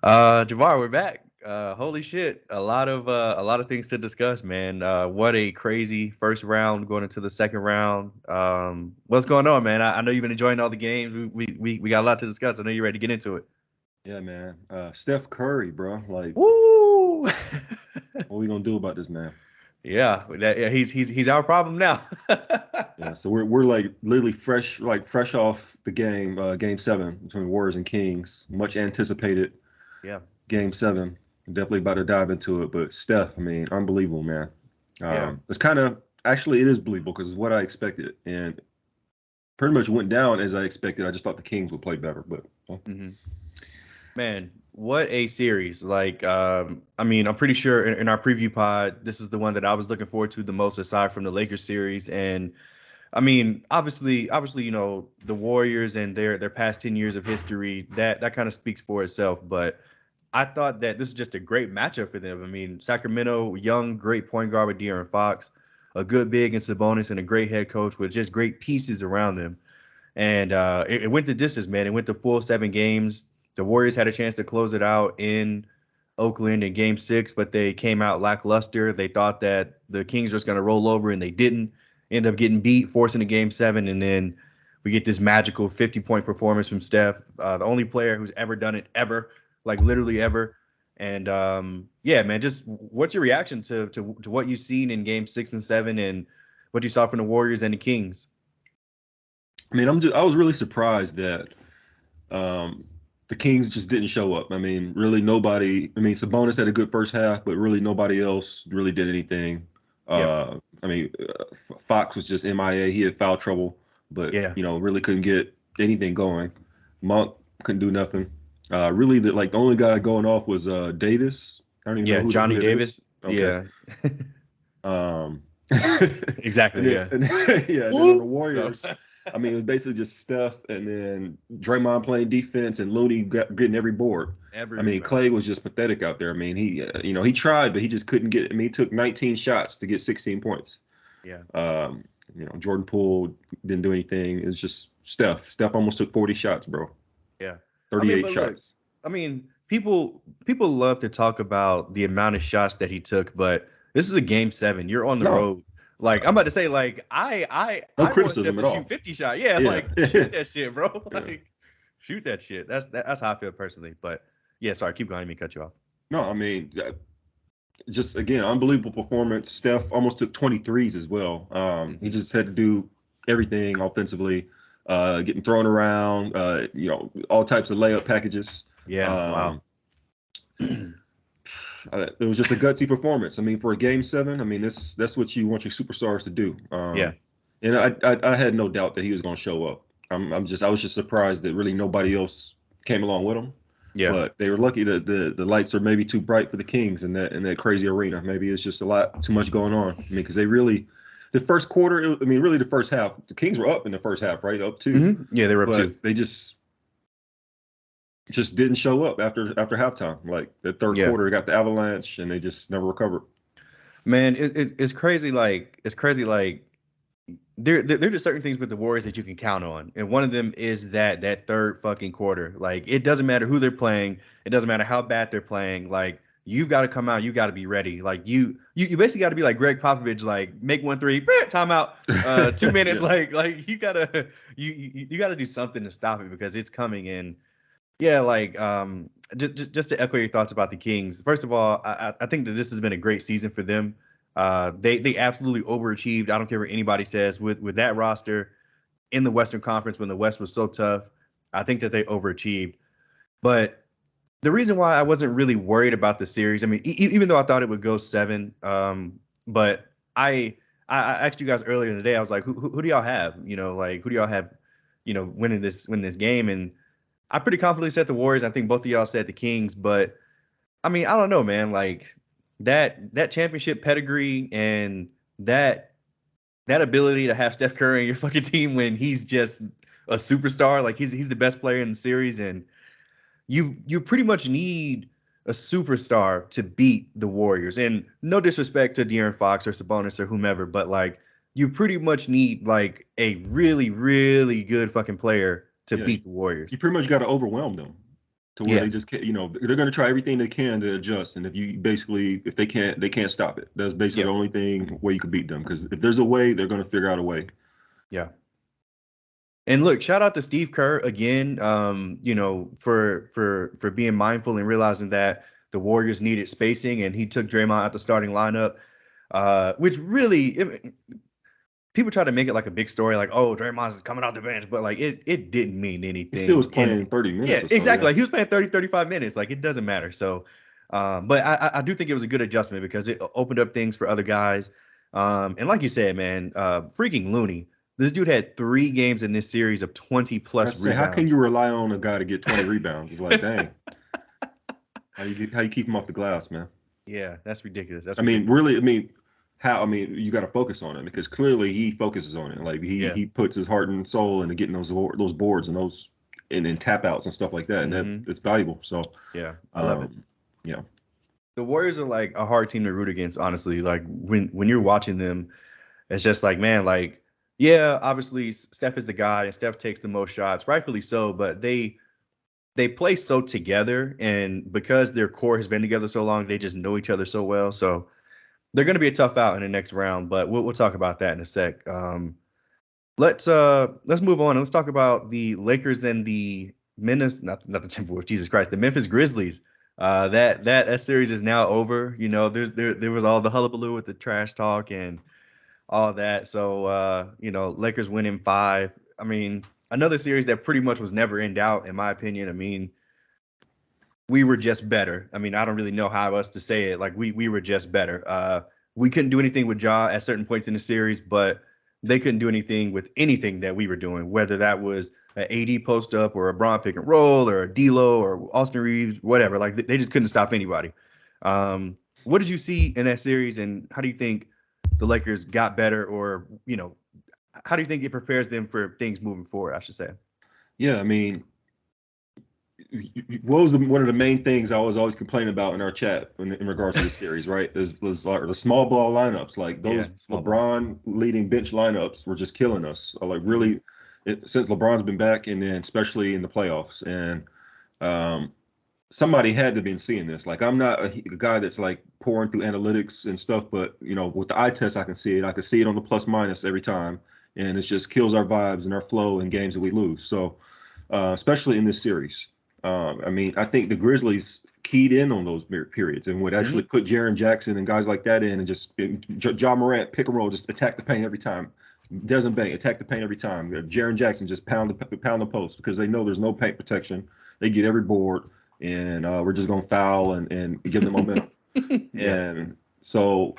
Javar, we're back. Holy shit. A lot of things to discuss, man. What a crazy first round going into the second round. What's going on, man? I know you've been enjoying all the games. We got a lot to discuss. I know you're ready to get into it. Yeah, man. Steph Curry, bro. Like, Woo! what we gonna do about this man? Yeah, he's our problem now. Yeah, so we're like literally fresh off the game 7 between Warriors and Kings. Much anticipated Yeah, game 7. Definitely about to dive into it. But Steph, I mean, unbelievable, man. yeah. It's kind of actually it is believable because it's what I expected, and pretty much went down as I expected. I just thought the Kings would play better, but hmm Man, what a series. I mean, I'm pretty sure in our preview pod, this is the one that I was looking forward to the most aside from the Lakers series. And I mean, obviously, the Warriors and their past 10 years of history, that kind of speaks for itself. But I thought that this is just a great matchup for them. I mean, Sacramento, young, great point guard with De'Aaron Fox, a good big in Sabonis, and a great head coach with just great pieces around them. And it went the distance, man. It went to full 7 games. The Warriors had a chance to close it out in Oakland in Game 6, but they came out lackluster. They thought that the Kings were just going to roll over, and they didn't. End up getting beat, forcing a Game 7, and then we get this magical 50-point performance from Steph, the only player who's ever done it ever, like literally ever. And yeah, man, just what's your reaction to what you've seen in Game 6 and 7, and what you saw from the Warriors and the Kings? I mean, I was really surprised that um, the Kings just didn't show up. I mean, really nobody. I mean, Sabonis had a good first half, but really nobody else really did anything. Yep. I mean, Fox was just MIA. He had foul trouble, but Yeah. really couldn't get anything going. Monk couldn't do nothing. Really, the only guy going off was Davis. I don't even know Yeah, who Johnny that is. Davis. Okay. Yeah, Um, exactly. Yeah. yeah, and then on the Woo! No. Warriors, I mean, it was basically just Steph and then Draymond playing defense and Looney getting every board. Every I mean, rebound. Clay was just pathetic out there. I mean, he tried, but he just couldn't get. I mean, he took 19 shots to get 16 points. Yeah. Um, Jordan Poole didn't do anything. It was just Steph. Steph almost took 40 shots, bro. Yeah. I mean, 38 but look, shots. I mean, people love to talk about the amount of shots that he took, but this is a Game 7. You're on the No, road. Like I'm about to say, like I no I want Steph criticism at to shoot all. 50 shot. Yeah, Yeah. like shoot that shit, bro. Yeah. Like shoot that shit. That's how I feel personally. But yeah, sorry, keep going. Let me cut you off. No, I mean, just again, unbelievable performance. Steph almost took 23s as well. He Mhm. just had to do everything offensively, getting thrown around, all types of layup packages. Yeah. Wow. Um, it was just a gutsy performance. I mean, for a game 7, I mean, that's what you want your superstars to do. Yeah. And I had no doubt that he was going to show up. I was just surprised that really nobody else came along with him. Yeah. But they were lucky that the lights are maybe too bright for the Kings in that crazy arena. Maybe it's just a lot too much going on. I mean, because they really, the first quarter, really the first half, the Kings were up in the first half, right? Up 2. Yeah, they were up But 2. they just didn't show up after halftime. Like the third Yeah. quarter, got the avalanche, and they just never recovered. Man, it's crazy. Like it's crazy. Like there are just certain things with the Warriors that you can count on, and one of them is that third fucking quarter. Like it doesn't matter who they're playing, it doesn't matter how bad they're playing. Like you've got to come out, you got to be ready. Like you basically got to be like Greg Popovich, like make 1 3, timeout, 2 minutes. Yeah. Like you gotta do something to stop it because it's coming in. Yeah, like just to echo your thoughts about the Kings. First of all, I think that this has been a great season for them. They absolutely overachieved. I don't care what anybody says with that roster in the Western Conference when the West was so tough. I think that they overachieved. But the reason why I wasn't really worried about the series, I mean, even though I thought it would go 7, but I asked you guys earlier in the day. I was like, who do y'all have? Like who do y'all have? Winning this game, and I pretty confidently said the Warriors. I think both of y'all said the Kings, but I mean, I don't know, man. Like that championship pedigree and that ability to have Steph Curry in your fucking team when he's just a superstar, like he's the best player in the series, and you pretty much need a superstar to beat the Warriors. And no disrespect to De'Aaron Fox or Sabonis or whomever, but like you pretty much need like a really, really good fucking player to Yeah, beat the Warriors. you pretty much got to overwhelm them. to where they Yes. just can't, they're going to try everything they can to adjust. And if they can't stop it. That's basically the Yep. only way you can beat them. Because if there's a way, they're going to figure out a way. Yeah. And look, shout out to Steve Kerr again, for being mindful and realizing that the Warriors needed spacing, and he took Draymond out the starting lineup, which really people try to make it like a big story, like, oh, Draymond's coming off the bench, but like it didn't mean He still was anything. playing And 30 minutes yeah, or so. exactly. Yeah. Like he was playing 30, 35 minutes. Like it doesn't matter. So, but I do think it was a good adjustment because it opened up things for other guys. And like you said, man, freaking Looney. This dude had 3 games in this series of 20 I plus say, how can rebounds. you rely on a guy to get 20 rebounds? It's like, dang. How you keep him off the glass, man? Yeah, that's ridiculous. That's I mean, ridiculous. really, you got to focus on it because clearly he focuses on it. Like he puts his heart and soul into getting those boards and those and tap outs and stuff like that, and that it's valuable. So yeah, I love it. Yeah, the Warriors are like a hard team to root against, honestly. Like when you're watching them, it's just like, man, like, yeah, obviously Steph is the guy and Steph takes the most shots, rightfully so, but they play so together, and because their core has been together so long, they just know each other so well. So they're going to be a tough out in the next round, but we'll talk about that in a sec. Let's move on and let's talk about the Lakers and the not the Timberwolves, Jesus Christ, the Memphis Grizzlies. That series is now over. There was all the hullabaloo with the trash talk and all that. So Lakers win in 5. I mean, another series that pretty much was never in doubt, in my opinion. I mean, we were just better. I mean, I don't really know how else to say it. Like we were just better. We couldn't do anything with Ja at certain points in the series, but they couldn't do anything with anything that we were doing, whether that was an AD post up or a Bron pick and roll or a D'Lo or Austin Reeves, whatever. Like they just couldn't stop anybody. What did you see in that series, and how do you think the Lakers got better, or how do you think it prepares them for things moving forward? I should say. Yeah, I mean, what was one of the main things I was always complaining about in our chat in regards to the series, right? Is the small ball lineups, like those LeBron leading bench lineups were just killing us. Like really, since LeBron's been back, and then especially in the playoffs, and somebody had to be seeing this. Like I'm not a guy that's like pouring through analytics and stuff, but with the eye test, I can see it. I can see it on the plus minus every time, and it just kills our vibes and our flow in games that we lose. So, especially in this series. I mean, I think the Grizzlies keyed in on those periods and would actually put Jaren Jackson and guys like that in, and just Ja Morant pick and roll, just attack the paint every time. Desmond Bane attack the paint every time. Jaren Jackson just pound the post because they know there's no paint protection. They get every board, and we're just gonna foul and give them momentum. And so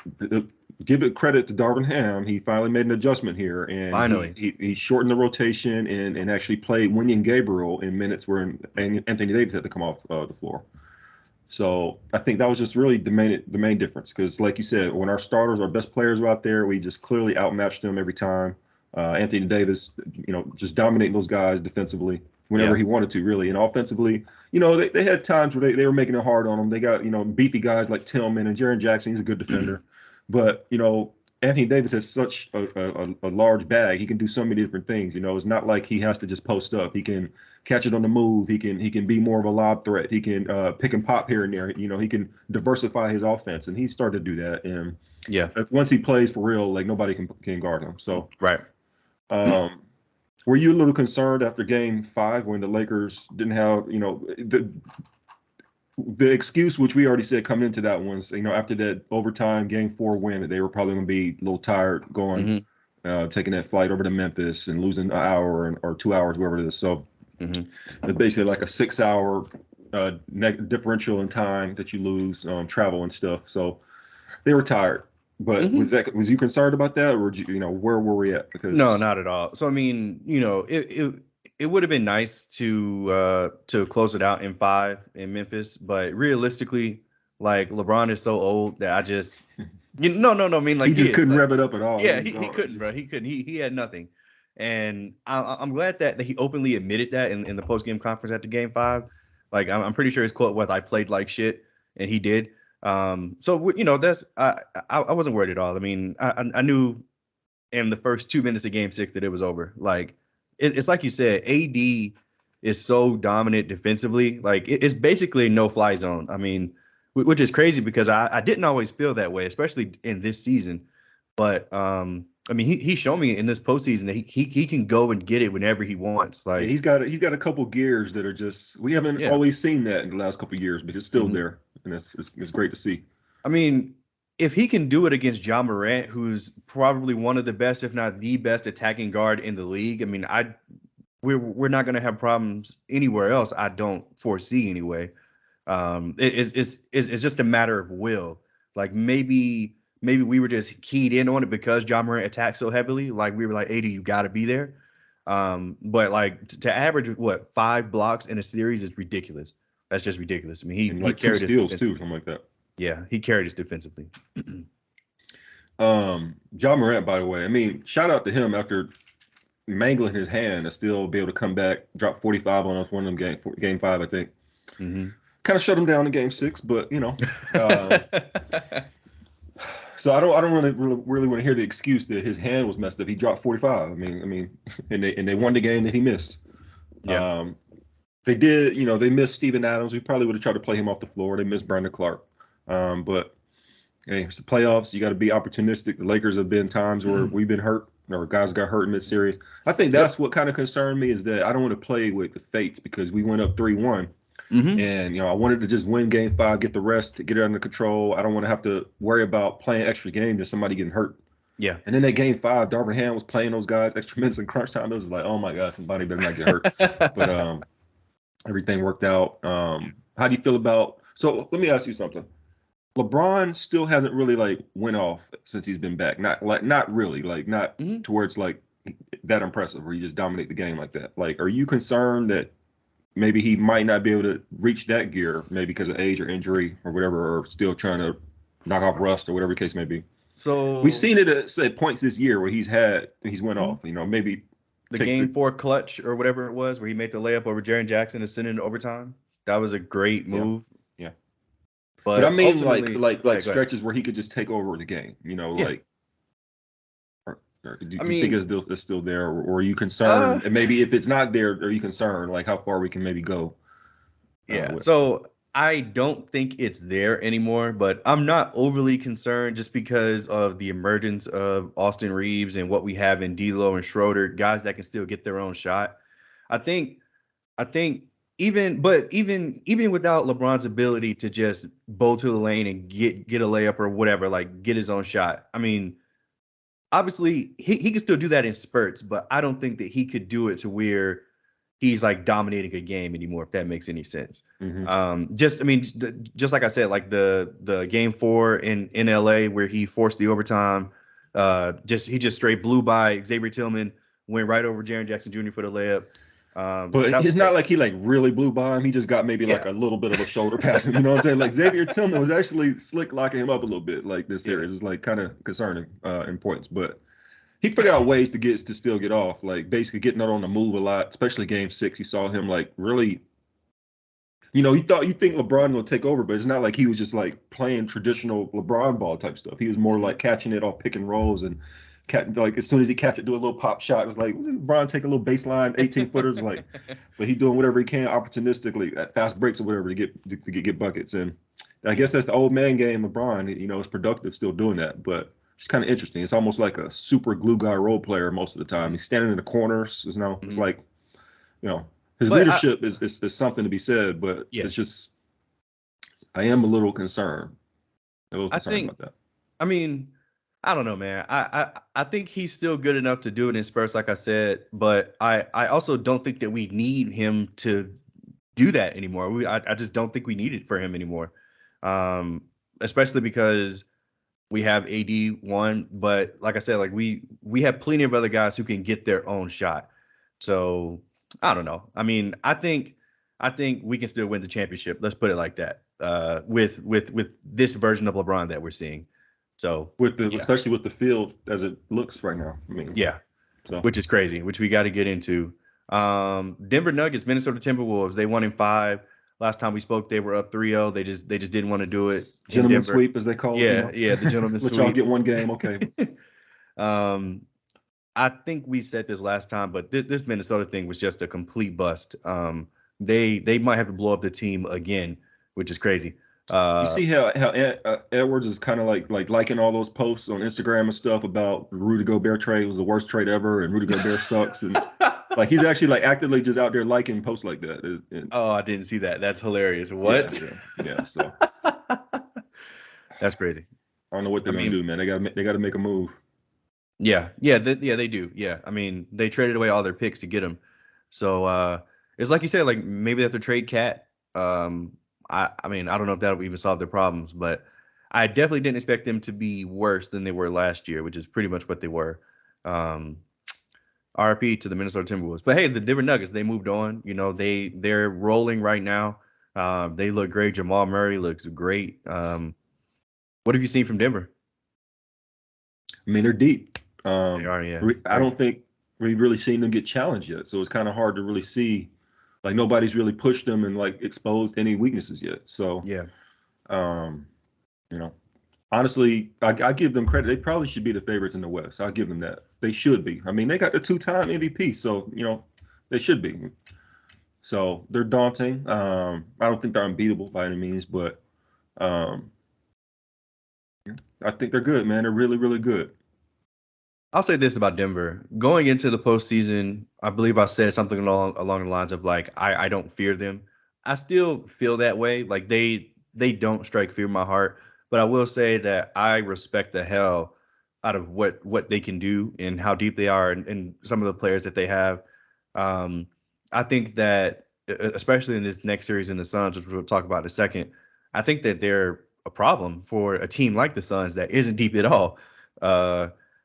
give it credit to Darvin Ham. He finally made an adjustment here, and finally he shortened the rotation and actually played Wenyen Gabriel in minutes where Anthony Davis had to come off the floor. So I think that was just really the main difference, because like you said, when our starters, our best players were out there, we just clearly outmatched them every time. Anthony Davis, just dominating those guys defensively whenever he wanted to, really. And offensively, they had times where they were making it hard on them. They got, beefy guys like Tillman and Jaren Jackson. He's a good defender. But, Anthony Davis has such a large bag. He can do so many different things. It's not like he has to just post up. He can catch it on the move. He can be more of a lob threat. He can pick and pop here and there. He can diversify his offense, and he started to do that. And once he plays for real, like nobody can guard him. So right. Were you a little concerned after Game 5 when the Lakers didn't have, the excuse, which we already said coming into that one, after that overtime Game 4 win, that they were probably going to be a little tired going, taking that flight over to Memphis and losing an hour or 2 hours, wherever it is. So it's basically like a 6-hour differential in time that you lose, travel and stuff. So they were tired. But was you concerned about that, or where were we at? Because no, not at all. So I mean, it would have been nice to close it out in 5 in Memphis, but realistically, like LeBron is so old that I just no. I mean, like he just couldn't rev it up at all. Yeah, he couldn't, bro. He couldn't. He had nothing, and I'm glad that he openly admitted that in the post game conference after Game 5. Like I'm pretty sure his quote was, "I played like shit," and he did. So that's I wasn't worried at all. I mean, I knew in the first 2 minutes of Game 6 that it was over. Like it's like you said, AD is so dominant defensively. Like it's basically a no-fly zone. I mean, which is crazy because I didn't always feel that way, especially in this season. But I mean, he showed me in this postseason that he can go and get it whenever he wants. Yeah, Like he's got a couple gears that are just we haven't yeah. always seen that in the last couple of years, but it's still there, and it's great to see. I mean, if he can do it against Ja Morant, who's probably one of the best, if not the best, attacking guard in the league, I mean, we're not going to have problems anywhere else. I don't foresee anyway. It's just a matter of will. Like maybe we were just keyed in on it because Ja Morant attacked so heavily. Like we were like, AD, you got to be there. But like to average what 5 blocks in a series is ridiculous. That's just ridiculous. I mean, he like carried 2 steals too, something like that. Yeah, he carried us defensively. Ja Morant, by the way, I mean, shout out to him after mangling his hand and still be able to come back, drop 45 on us, one of them game 5, I think. Mm-hmm. Kind of shut him down in game 6, but you know. So I don't really want to hear the excuse that his hand was messed up. He dropped 45. I mean, and they won the game that he missed. Yeah. They did, you know, they missed Steven Adams. We probably would have tried to play him off the floor. They missed Brandon Clark. But hey, it's the playoffs. You got to be opportunistic. The Lakers have been times where we've been hurt or guys got hurt in mid-series. I think that's what kind of concerned me is that I don't want to play with the fates because we went up 3-1. Mm-hmm. And, you know, I wanted to just win game 5, get the rest, to get it under control. I don't want to have to worry about playing extra games and somebody getting hurt. Yeah. And then that game 5, Darvin Ham was playing those guys extra minutes in crunch time. It was like, oh my God, somebody better not get hurt. But everything worked out. How do you feel about? So let me ask you something. LeBron still hasn't really like went off since he's been back. Not really towards like that impressive where you just dominate the game like that. Like, are you concerned that maybe he might not be able to reach that gear, maybe because of age or injury or whatever, or still trying to knock off rust or whatever the case may be? So we've seen it at points this year where he's went off. You know, maybe the game 4 clutch or whatever it was where he made the layup over Jaren Jackson to send it into overtime. That was a great move. Yeah. But I mean, like stretches where he could just take over the game. You know, like. Do you think it's still there, or are you concerned? And maybe if it's not there, are you concerned? Like how far we can maybe go? So I don't think it's there anymore, but I'm not overly concerned just because of the emergence of Austin Reeves and what we have in D'Lo and Schroeder, guys that can still get their own shot. I think even without LeBron's ability to just bowl to the lane and get a layup or whatever, like get his own shot. I mean, obviously he can still do that in spurts, but I don't think that he could do it to where he's like dominating a game anymore, if that makes any sense. Mm-hmm. Just like I said, like the game 4 in LA where he forced the overtime, he just straight blew by Xavier Tillman, went right over Jaren Jackson Jr. for the layup. But it's not like he like really blew by him. He just got maybe like a little bit of a shoulder pass. You know what I'm saying? Like Xavier Tillman was actually slick locking him up a little bit. Like this series was like kind of concerning in points, but he figured out ways to still get off. Like basically getting out on the move a lot, especially game 6. You saw him like really. You know, you think LeBron will take over, but it's not like he was just like playing traditional LeBron ball type stuff. He was more like catching it off pick and rolls and. Like as soon as he catch it, do a little pop shot. It was like LeBron take a little baseline 18-footers, like, but he doing whatever he can opportunistically at fast breaks or whatever to get buckets. And I guess that's the old man game. LeBron, you know, is productive still doing that, but it's kind of interesting. It's almost like a super glue guy role player most of the time. He's standing in the corners. You know, it's like, you know, his leadership is something to be said, but it's just I am a little concerned. About that. I mean. I don't know, man. I think he's still good enough to do it in spurts, like I said, but I also don't think that we need him to do that anymore. I just don't think we need it for him anymore, especially because we have AD1. But like I said, like we have plenty of other guys who can get their own shot. So I don't know. I mean, I think we can still win the championship. Let's put it like that. With this version of LeBron that we're seeing. So especially with the field as it looks right now. I mean, which is crazy, which we got to get into. Denver Nuggets, Minnesota Timberwolves, they won in 5. Last time we spoke, they were up 3-0. They just didn't want to do it. Gentleman sweep, as they call it. Yeah, the gentleman sweep. Let y'all get one game, okay. I think we said this last time, but this Minnesota thing was just a complete bust. They might have to blow up the team again, which is crazy. You see how Edwards is kind of like liking all those posts on Instagram and stuff about the Rudy Gobert trade was the worst trade ever, and Rudy Gobert sucks, and like he's actually like actively just out there liking posts like that. Oh, I didn't see that. That's hilarious. What? Yeah. So that's crazy. I don't know what they're gonna do, man. They gotta make a move. Yeah, they do. Yeah, I mean, they traded away all their picks to get him. So it's like you said, like maybe they have to trade Cat. I mean, I don't know if that'll even solve their problems, but I definitely didn't expect them to be worse than they were last year, which is pretty much what they were. RP to the Minnesota Timberwolves. But hey, the Denver Nuggets, they moved on. You know, they're rolling right now. They look great. Jamal Murray looks great. What have you seen from Denver? I mean, they're deep. They are, yeah. I don't think we've really seen them get challenged yet, so it's kind of hard to really see. Like nobody's really pushed them and like exposed any weaknesses yet. So yeah, you know, honestly, I give them credit. They probably should be the favorites in the West. I'll give them that. They should be. I mean, they got the 2-time MVP, so you know, they should be. So they're daunting. I don't think they're unbeatable by any means, but I think they're good, man. They're really, really good. I'll say this about Denver. Going into the postseason, I believe I said something along the lines of like, I don't fear them. I still feel that way. Like they don't strike fear in my heart. But I will say that I respect the hell out of what they can do and how deep they are and some of the players that they have. I think that, especially in this next series in the Suns, which we'll talk about in a second, I think that they're a problem for a team like the Suns that isn't deep at all.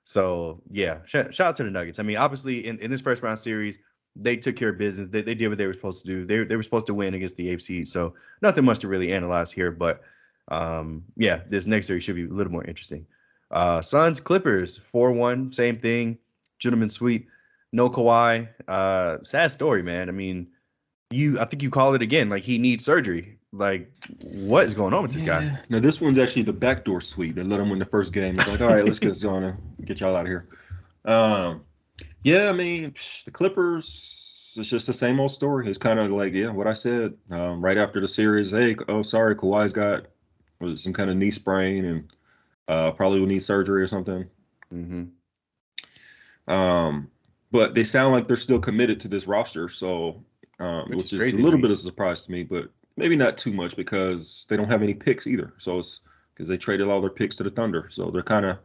So yeah, shout out to the Nuggets. I mean, obviously in this first round series, they took care of business. They did what they were supposed to do. They were supposed to win against the AFC. So nothing much to really analyze here. But yeah, this next series should be a little more interesting. Suns Clippers 4-1, same thing, gentleman sweep. No Kawhi. Sad story, man. I mean, I think you call it again. Like he needs surgery. Like, what is going on with this guy? Now, this one's actually the backdoor suite. They let him win the first game. It's like, all right, let's get on and get y'all out of here. Yeah, I mean, the Clippers, it's just the same old story. It's kind of like, yeah, what I said right after the series. Hey, sorry, Kawhi's got some kind of knee sprain and probably will need surgery or something. Mm-hmm. But they sound like they're still committed to this roster, so which is a little bit of a surprise to me, but maybe not too much because they don't have any picks either. So it's because they traded all their picks to the Thunder. So they're kind of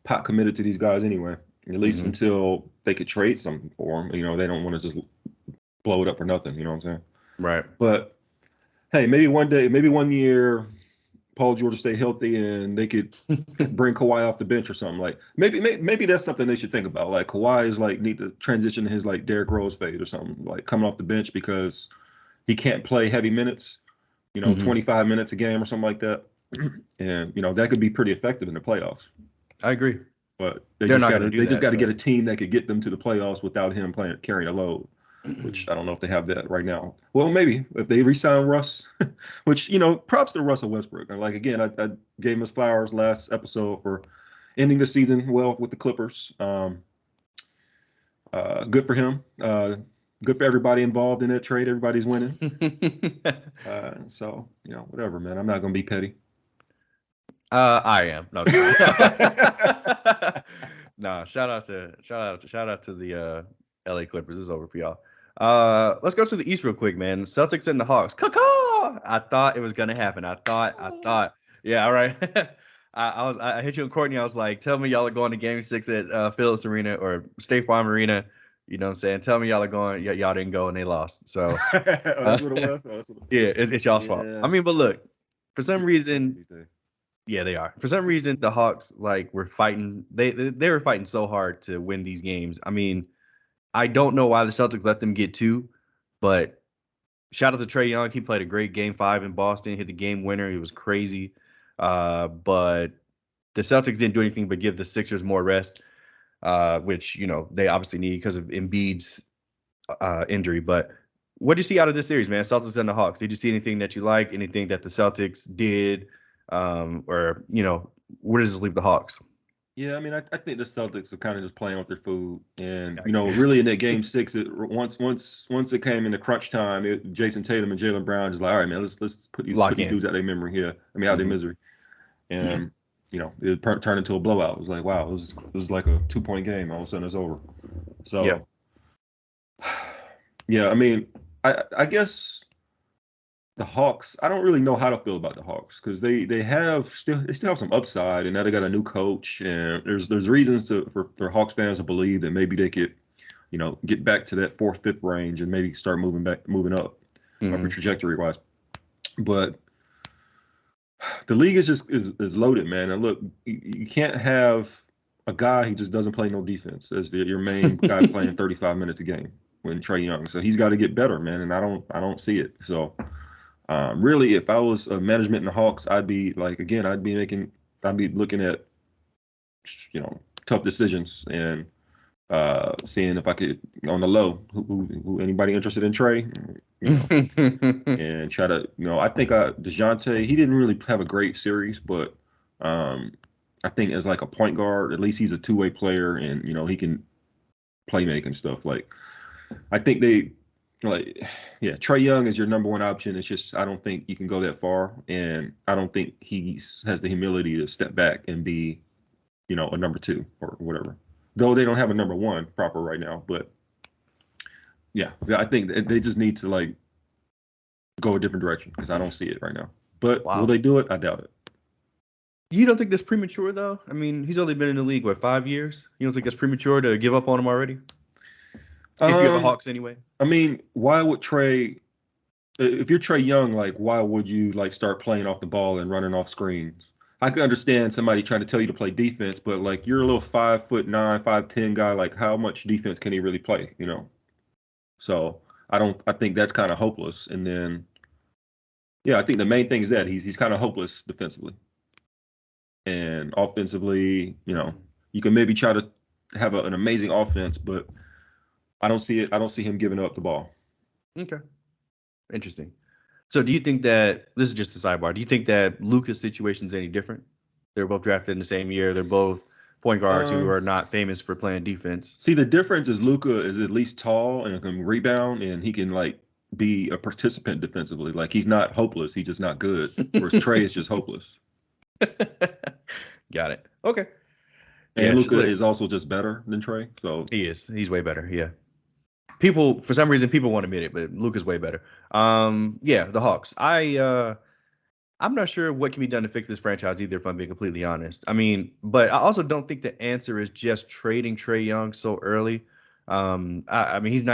pot committed to these guys anyway, at least until they could trade something for them. You know, they don't want to just blow it up for nothing. You know what I'm saying? Right. But hey, maybe one day, maybe one year, Paul George will stay healthy and they could bring Kawhi off the bench or something. Like maybe that's something they should think about. Like Kawhi is like need to transition to his like Derrick Rose fade or something, like coming off the bench because he can't play heavy minutes, you know, 25 minutes a game or something like that. And, you know, that could be pretty effective in the playoffs. I agree. But they just got to get a team that could get them to the playoffs without him carrying a load, which I don't know if they have that right now. Well, maybe if they re-sign Russ, which, you know, props to Russell Westbrook. And like, again, I gave him his flowers last episode for ending the season well with the Clippers. Good for him. Good for everybody involved in that trade. Everybody's winning. So, you know, whatever, man. I'm not going to be petty. I am. No. No, shout out to the LA Clippers. It's over for y'all. Let's go to the East real quick, man. Celtics and the Hawks. Caw-caw! I thought it was going to happen. I thought. Yeah, all right. I hit you on Courtney. I was like, tell me y'all are going to game 6 at Phillips Arena or State Farm Arena. You know what I'm saying? Tell me y'all are going. Y'all didn't go and they lost. So that's what it was. Yeah, it's y'all's fault. I mean, but look, for some reason, yeah, they are. For some reason, the Hawks like were fighting. They were fighting so hard to win these games. I mean, I don't know why the Celtics let them get 2, but shout out to Trae Young. He played a great game 5 in Boston. Hit the game winner. It was crazy. But the Celtics didn't do anything but give the Sixers more rest. Which, you know, they obviously need because of Embiid's injury. But what do you see out of this series, man? Celtics and the Hawks. Did you see anything that you like? Anything that the Celtics did? Or, you know, where does this leave the Hawks? Yeah, I mean, I think the Celtics are kind of just playing with their food, and I guess. really in that game six, once it came into crunch time, Jason Tatum and Jaylen Brown just like, all right, man, let's put these Lock in. dudes out their memory here. I mean, out their Mhm. misery, and it turned into a blowout. It was like, wow, it was like a 2 point game. All of a sudden, it's over. Yeah. So, yeah, I mean, I guess the Hawks, I don't really know how to feel about the Hawks because they still have some upside, and now they got a new coach, and there's reasons for Hawks fans to believe that maybe they could, get back to that fourth, fifth range and maybe start moving up, upper trajectory wise. But the league is loaded, man. And look, you can't have a guy who just doesn't play no defense as your main guy playing 35 minutes a game when Trae Young. So he's got to get better, man. And I don't see it. So. Really, if I was a management in the Hawks, I'd be looking at, tough decisions and seeing if I could on the low, who anybody interested in Trae, and try to, I think DeJounte, he didn't really have a great series, but I think as like a point guard, at least he's a two-way player, and he can play make and stuff. Like, I think Trae Young is your number one option. It's just I don't think you can go that far, and I don't think he has the humility to step back and be, a number two or whatever. Though they don't have a number one proper right now, but yeah, I think they just need to go a different direction because I don't see it right now. But Will they do it? I doubt it. You don't think that's premature though? I mean, he's only been in the league 5 years. You don't think it's premature to give up on him already? If you're the Hawks anyway. I mean, why would Trae? If you're Trae Young, why would you start playing off the ball and running off screens? I could understand somebody trying to tell you to play defense, but you're a little 5'9", 5'10" guy. How much defense can he really play? So I think that's kind of hopeless. And then, yeah, I think the main thing is that he's kind of hopeless defensively, and offensively, you can maybe try to have an amazing offense, but I don't see it. I don't see him giving up the ball. Okay. Interesting. So do you think that, this is just a sidebar, do you think that Luka's situation is any different? They were both drafted in the same year. They're both point guards who are not famous for playing defense. See, the difference is Luka is at least tall and can rebound, and he can be a participant defensively. He's not hopeless. He's just not good. Whereas Trae is just hopeless. Got it. Okay. And Luka is also just better than Trae. So he is. He's way better. Yeah. People, for some reason, people won't admit it, but Luka's way better. Yeah, the Hawks. I'm not sure what can be done to fix this franchise either, if I'm being completely honest. I mean, but I also don't think the answer is just trading Trae Young so early. I mean, he's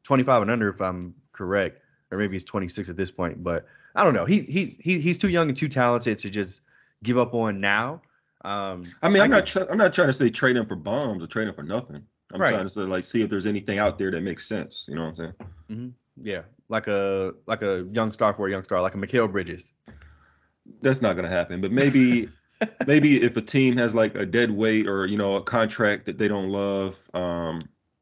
25 and under, if I'm correct, or maybe he's 26 at this point. But I don't know. He's too young and too talented to just give up on now. I mean, I'm not trying to say trade him for bombs or trade him for nothing. I'm trying to say see if there's anything out there that makes sense. You know what I'm saying? Mm-hmm. Yeah, like a young star for a young star, like a Mikal Bridges. That's not gonna happen. But maybe if a team has a dead weight or a contract that they don't love,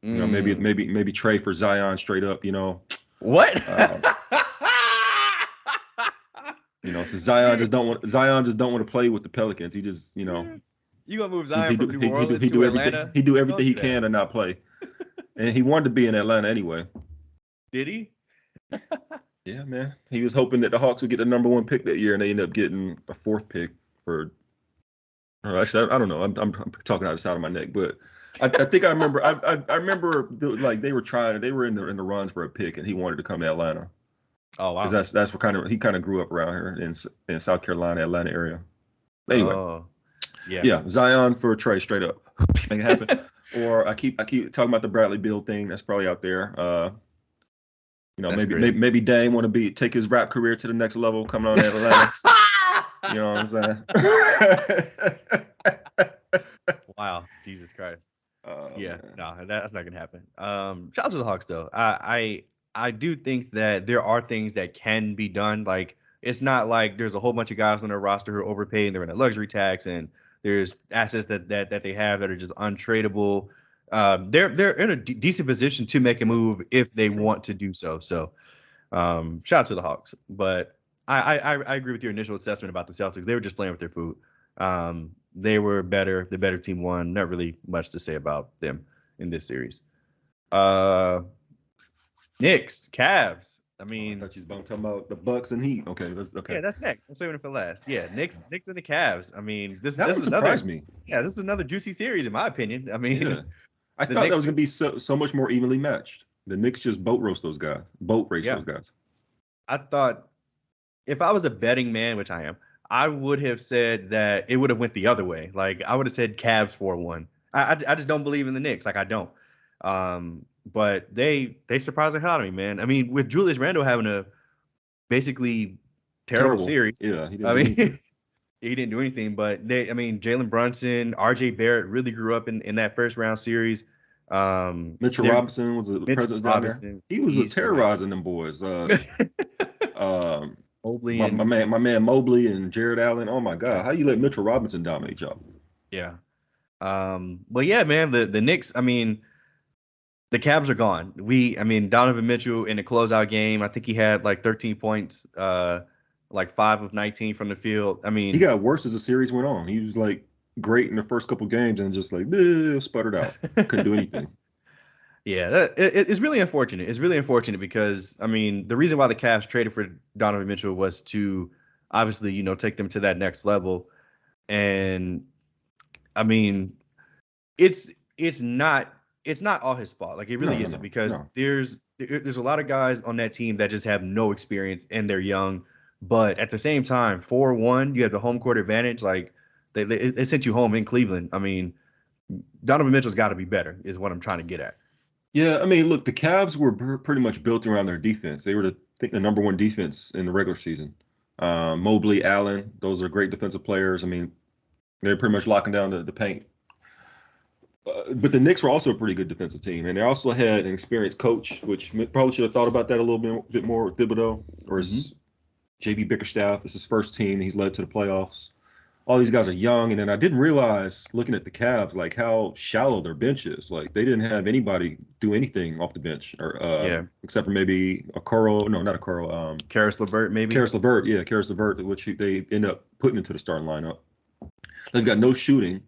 maybe trade for Zion straight up. What? So Zion just don't want to play with the Pelicans. He just You gonna move Zion from New Orleans to Atlanta? He do everything he can to not play, and he wanted to be in Atlanta anyway. Did he? Yeah, man. He was hoping that the Hawks would get the number one pick that year, and they ended up getting a fourth pick for. Actually, I don't know. I'm talking out the side of my neck, but I think I remember. I remember they were in the runs for a pick, and he wanted to come to Atlanta. Oh wow. Because that's what he kind of grew up around here in South Carolina, Atlanta area. Anyway. Oh. Yeah, Zion for Trae straight up. Make it happen. Or I keep talking about the Bradley Beal thing. That's probably out there. Maybe Dame want to take his rap career to the next level, coming on Atlanta. You know what I'm saying? Wow, Jesus Christ. Yeah, no, that's not gonna happen. Shout out to the Hawks though. I do think that there are things that can be done. It's not like there's a whole bunch of guys on their roster who are overpaid and they're in a luxury tax, and there's assets that they have that are just untradeable. They're in a decent position to make a move if they want to do so. So, shout out to the Hawks. But I agree with your initial assessment about the Celtics. They were just playing with their food. They were better. The better team won. Not really much to say about them in this series. Uh, Knicks, Cavs. I Oh, I mean, thought you was about to talk about the Bucks and Heat. Okay, that's okay. yeah, that's next. I'm saving it for last. Yeah, Knicks and the Cavs. I mean, That this one is another. surprised me. Yeah, this is another juicy series in my opinion. I mean, Yeah, I the thought that was Knicks. gonna be so much more evenly matched. The Knicks just boat race Yeah, those guys. I thought if I was a betting man, which I am, I would have said that it would have went the other way. Like I would have said Cavs 4-1. I just don't believe in the Knicks. Like I don't. But they surprised the hell out of me, man. I mean, with Julius Randle having a basically terrible Terrible. series. Yeah, he didn't I do mean, anything. he didn't do anything. But I mean, Jalen Brunson, R.J. Barrett really grew up in that first round series. Mitchell They're Robinson was the Mitchell presence down there. Robinson, He was beast, man. terrorizing them boys. Um, Mobley my and man Mobley and Jared Allen. Oh my yeah, God, how you let Mitchell Robinson dominate y'all? yeah. But yeah, man, the Knicks. I mean, the Cavs are gone. I mean, Donovan Mitchell in a closeout game. I think he had like 13 points, like 5 of 19 from the field. I He mean, got worse as the series went on. He was like great in the first couple games and just like sputtered out. Couldn't do anything. yeah, it's really unfortunate. It's really unfortunate because I mean, the reason why the Cavs traded for Donovan Mitchell was to obviously, take them to that next level. And I mean, it's it's not it's not all his fault. Like it really isn't because No. there's a lot of guys on that team that just have no experience and they're young. But at the same time, 4-1, you have the home court advantage. Like they sent you home in Cleveland. I mean, Donovan Mitchell's got to be better, is what I'm trying to get at. Yeah, I mean, look, the Cavs were pretty much built around their defense. They were, I think, the number one defense in the regular season. Mobley, Allen, those are great defensive players. I mean, they're pretty much locking down the paint. But the Knicks were also a pretty good defensive team, and they also had an experienced coach, which probably should have thought about that a little bit more with Thibodeau or his JB Bickerstaff. It's his first team. He's led to the playoffs. All these guys are young, and then I didn't realize looking at the Cavs like how shallow their bench is. Like they didn't have anybody do anything off the bench, or Yeah, except for maybe a Okoro. No, not a Okoro. Karis LeVert maybe. Karis LeVert, yeah, Karis LeVert, which they end up putting into the starting lineup. They've got no shooting.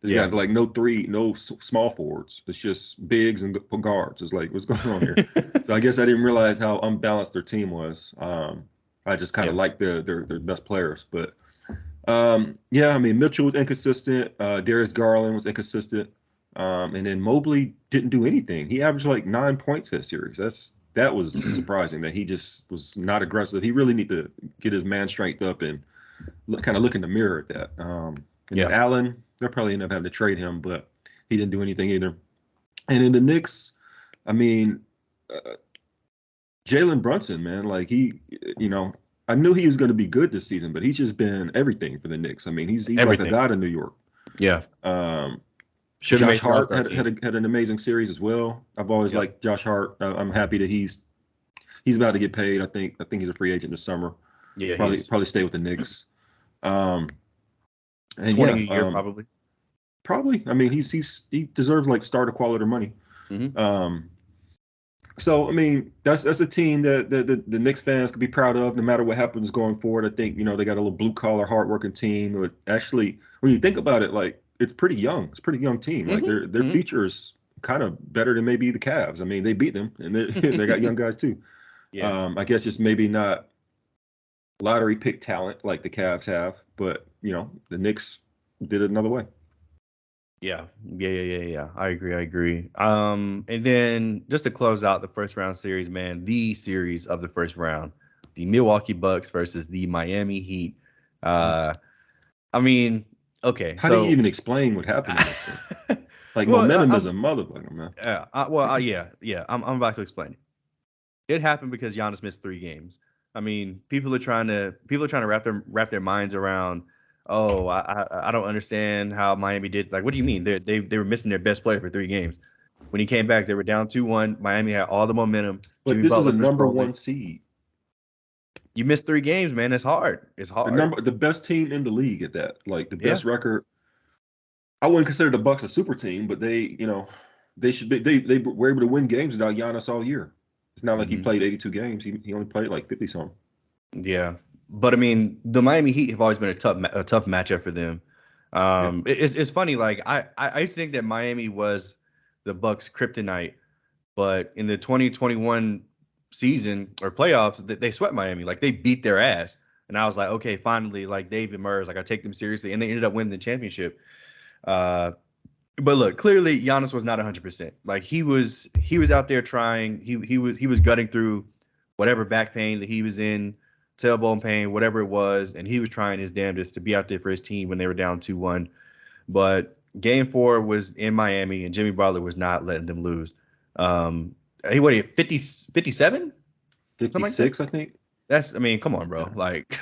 They've got like no small forwards. It's just bigs and guards. It's like, what's going on here? So I guess I didn't realize how unbalanced their team was. I just kind of liked their best players, but yeah, I mean Mitchell was inconsistent. Darius Garland was inconsistent, and then Mobley didn't do anything. He averaged like 9 points that series. That was surprising that he just was not aggressive. He really need to get his man strength up and kind of look in the mirror at that. And then Allen, they'll probably end up having to trade him, but he didn't do anything either. And in the Knicks, I mean, Jalen Brunson, man, like I knew he was going to be good this season, but he's just been everything for the Knicks. I mean, he's like a god in New York. Yeah. Josh Hart had an amazing series as well. I've always liked Josh Hart. I'm happy that he's about to get paid. I think he's a free agent this summer. Yeah, probably stay with the Knicks. And 20 a year probably. Probably. I mean, he deserves like starter quality money. So I mean, that's a team that the Knicks fans could be proud of, no matter what happens going forward. I think they got a little blue collar, hardworking team. But actually, when you think about it, like it's pretty young. It's a pretty young team. Like their future is kind of better than maybe the Cavs. I mean, they beat them, and they got young guys too. Yeah. I guess just maybe not lottery pick talent like the Cavs have, but the Knicks did it another way. Yeah. I agree. And then just to close out the first round series, man, the series of the first round, the Milwaukee Bucks versus the Miami Heat. I mean, okay. How do you even explain what happened? Like momentum is a motherfucker, man. Yeah. I'm about to explain it. It happened because Giannis missed 3 games. I mean, people are trying to wrap their minds around. Oh, I don't understand how Miami did. Like, what do you mean? They were missing their best player for 3 games. When he came back, they were down 2-1. Miami had all the momentum. But Jimmy this Butler is a number 1 seed. You missed 3 games, man. It's hard. It's hard. The best team in the league at that. Like the best record. I wouldn't consider the Bucks a super team, but they should be. They were able to win games without Giannis all year. It's not like he played 82 games. He only played like 50 something. Yeah. But I mean, the Miami Heat have always been a tough matchup for them. Yeah. It's funny. Like I used to think that Miami was the Bucks' kryptonite, but in the 2021 season or playoffs, they swept Miami. Like they beat their ass, and I was like, okay, finally, like they've emerged. Like I take them seriously, and they ended up winning the championship. Uh, but look, clearly Giannis was not 100%. Like he was out there trying. He was gutting through whatever back pain that he was in, tailbone pain, whatever it was, and he was trying his damnedest to be out there for his team when they were down 2-1. But Game 4 was in Miami, and Jimmy Butler was not letting them lose. He what? 50, 57? Something like that. 56, I think. I mean, come on, bro. Like,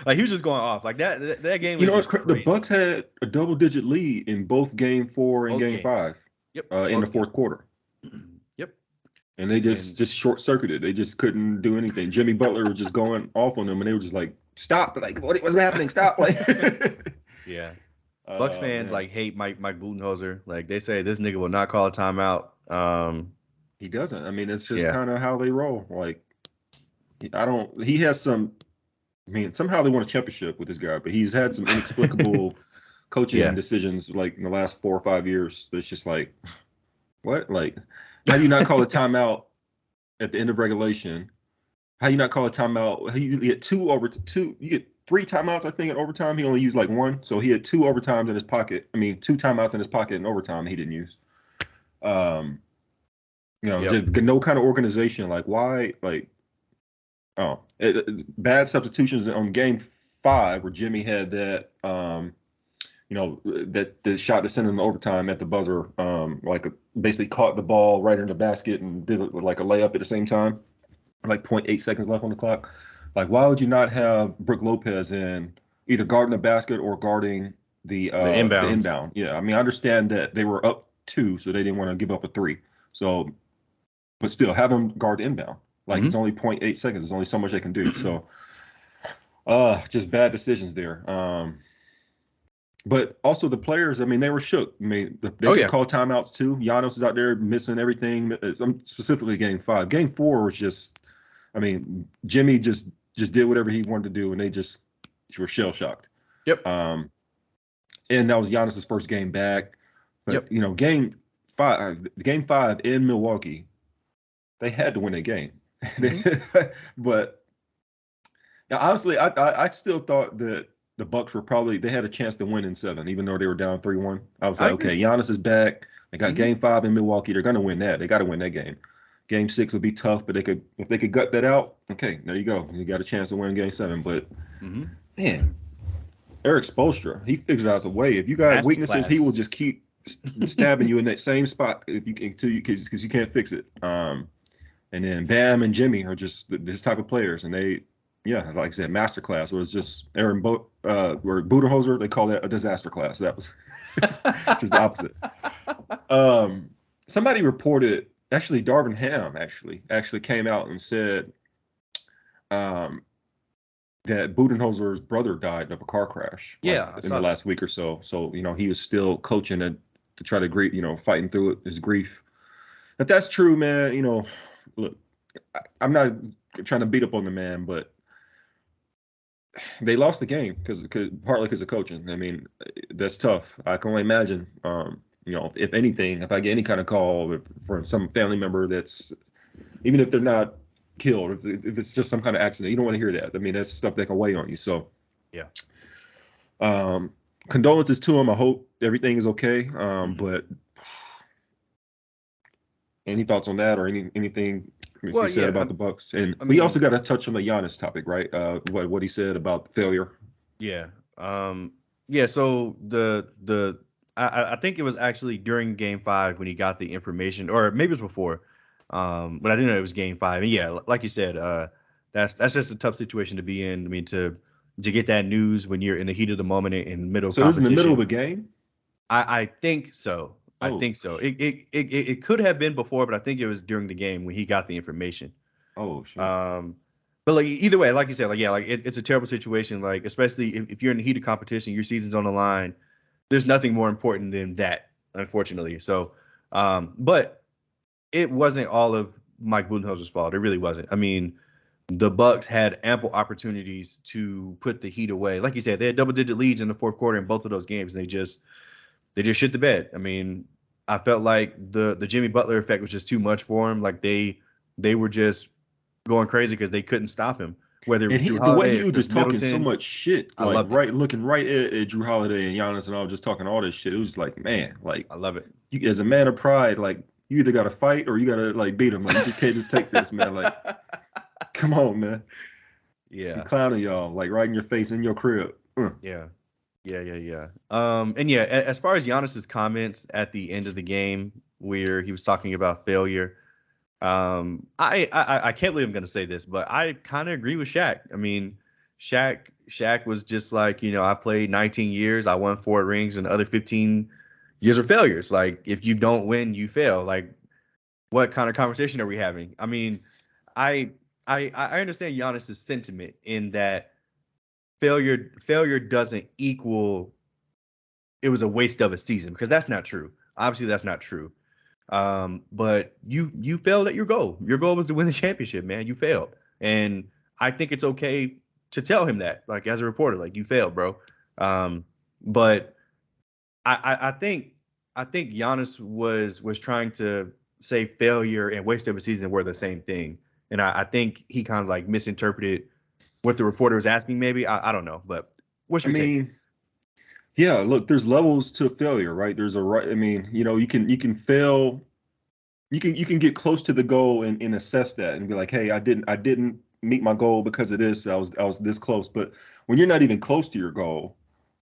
like he was just going off. Like that game You was know, just the crazy. Bucks had a double-digit lead in both Game 4 and Both Game games. 5 Yep. in the Both fourth quarter. Yep. And they And just short-circuited. They just couldn't do anything. Jimmy Butler was just going off on them, and they were just like, stop. Like, what's happening? Stop. Like, yeah. Bucks fans man. like hate Mike Budenholzer. Like they say this nigga will not call a timeout. He doesn't. I mean, it's just Yeah. kind of how they roll. Like, he has some, I mean, somehow they won a championship with this guy, but he's had some inexplicable coaching Yeah. decisions like in the last 4 or 5 years. That's just like, what? Like, how do you not call a timeout at the end of regulation? How do you not call a timeout? You get you get 3 timeouts, I think, in overtime. He only used like 1. So he had 2 overtimes in his pocket. I mean, 2 timeouts in his pocket in overtime he didn't use. Yep. Just no kind of organization. Like, why? Like, bad substitutions on Game 5 where Jimmy had that, that shot to send him to overtime at the buzzer, basically caught the ball right in the basket and did it with like a layup at the same time, like 0.8 seconds left on the clock. Like, why would you not have Brook Lopez in either guarding the basket or guarding the inbound? Yeah, I mean, I understand that they were up 2, so they didn't want to give up a 3. So, but still, have him guard the inbound. Like, it's only 0.8 seconds. There's only so much they can do. So, just bad decisions there. But also the players, I mean, they were shook. I mean, they could call timeouts too. Giannis is out there missing everything. Specifically Game 5. Game 4 was just, I mean, Jimmy just did whatever he wanted to do, and they just were shell shocked. Yep. And that was Giannis's first game back. But Game 5 in Milwaukee, they had to win a game. But honestly, I still thought that the Bucks they had a chance to win in 7, even though they were down 3-1. I was like, okay, Giannis is back. They got Game 5 in Milwaukee. They're going to win that. They got to win that game. Game 6 would be tough, but if they could gut that out, okay, there you go. You got a chance to win Game 7. But man, Eric Spoelstra, he figured out a way. If you got weaknesses, he will just keep stabbing you in that same spot because you can't fix it. And then Bam and Jimmy are just this type of players, and they, like I said, masterclass. It was just or Budenholzer, they call that a disaster class. That was just the opposite. Somebody reported, actually, Darvin Ham actually came out and said that Budenholzer's brother died of a car crash. In the last week or so. So he was still coaching to try to grieve, fighting through his grief. If that's true, man, look, I'm not trying to beat up on the man, but they lost the game partly because of coaching. I mean, that's tough. I can only imagine. If anything, if I get any kind of call from some family member that's, even if they're not killed, if it's just some kind of accident, you don't want to hear that. I mean, that's stuff that can weigh on you. So, condolences to him. I hope everything is okay. But any thoughts on that or anything you said about the Bucks? And we also got to touch on the Giannis topic, right? What he said about the failure. Yeah. So I think it was actually during Game 5 when he got the information, or maybe it was before. But I didn't know it was Game 5. And yeah, like you said, that's just a tough situation to be in. I mean, to get that news when you're in the heat of the moment in the middle of competition. So it was in the middle of the game? I think so. I think so. It could have been before, but I think it was during the game when he got the information. Oh, shit. But like either way, like you said, it's a terrible situation. Like, especially if you're in the heat of competition, your season's on the line. There's nothing more important than that, unfortunately. So, but it wasn't all of Mike Budenholzer's fault. It really wasn't. I mean, the Bucks had ample opportunities to put the Heat away. Like you said, they had double-digit leads in the fourth quarter in both of those games. They just shit the bed. I mean, I felt like the Jimmy Butler effect was just too much for him. Like they were just going crazy because they couldn't stop him. Whether it And was Drew the way Holiday he or was Chris just talking so Middleton, much shit, I like love it. looking right at Drew Holiday and Giannis and all, just talking all this shit. It was like, man, like I love it. you, as a man of pride, like you either got to fight or you got to like beat him. Like you just can't just take this, man. Like, come on, man. He Yeah. clowning y'all like right in your face in your crib. Yeah. Yeah. And yeah, as far as Giannis's comments at the end of the game where he was talking about failure, I can't believe I'm gonna say this, but I kind of agree with Shaq. I mean, Shaq was just like, I played 19 years, I won 4 rings, and the other 15 years are failures. Like, if you don't win, you fail. Like, what kind of conversation are we having? I mean, I I understand Giannis's sentiment in that failure doesn't equal it was a waste of a season, because that's not true. Obviously, that's not true. But you failed at your goal. Your goal was to win the championship, man. You failed, and I think it's okay to tell him that, like, as a reporter, like, you failed, bro. But I think Giannis was trying to say failure and waste of a season were the same thing, and I think he kind of like misinterpreted what the reporter was asking. Maybe I don't know, but what's I your take? mean, yeah, look, there's levels to failure, right? There's a right. I mean, you can fail. You can get close to the goal and assess that and be like, hey, I didn't meet my goal because of this. I was this close. But when you're not even close to your goal,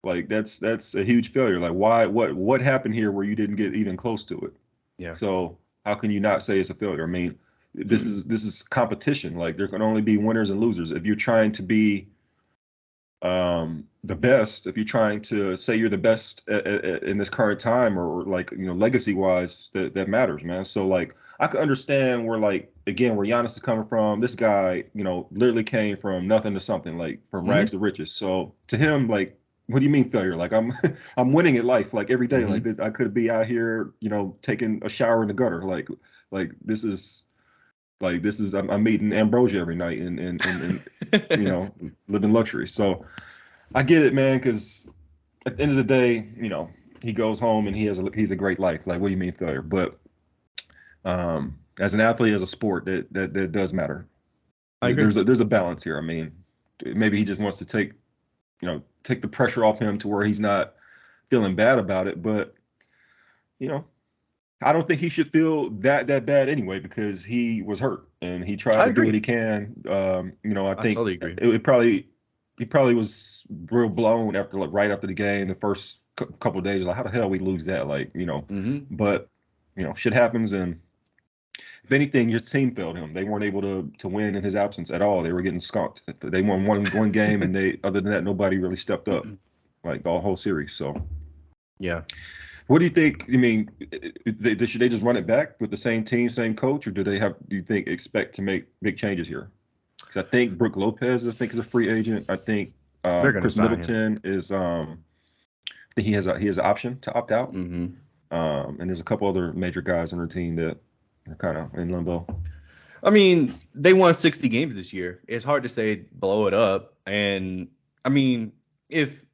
like that's a huge failure. Like why what happened here where you didn't get even close to it? Yeah. So how can you not say it's a failure? I mean, this is competition. Like there can only be winners and losers. If you're trying to be the best, if you're trying to say you're the best in this current time, or like legacy wise, that matters, man. So like I could understand where, like, again, where Giannis is coming from. This guy literally came from nothing to something, like from Hmm. rags to riches. So to him, like, what do you mean failure? Like I'm I'm winning at life, like every day. Like Hmm. this, I could be out here taking a shower in the gutter. Like this is I'm eating ambrosia every night and living luxury. So I get it, man, because at the end of the day, he goes home and he's a great life. Like, what do you mean failure? But as an athlete, as a sport, that does matter. I agree. There's a balance here. I mean, maybe he just wants to take the pressure off him to where he's not feeling bad about it. But you know, I don't think he should feel that bad anyway, because he was hurt and he tried I to do what agree. he can. I I think totally agree. it probably he probably was real blown after, like, right after the game, the first couple of days, like, how the hell we lose that, Hmm. but shit happens. And if anything, your team failed him. They weren't able to win in his absence at all. They were getting skunked. They won one game, and other than that, nobody really stepped up, like the whole series. So Yeah. what do you think? I mean, should they just run it back with the same team, same coach, or do you think, expect to make big changes here? Because I think Brook Lopez, is a free agent. I think They're gonna Chris sign him. Middleton is. I think he has an option to opt out. Hmm. And there's a couple other major guys on their team that are kind of in limbo. I mean, they won 60 games this year. It's hard to say blow it up. And I mean, if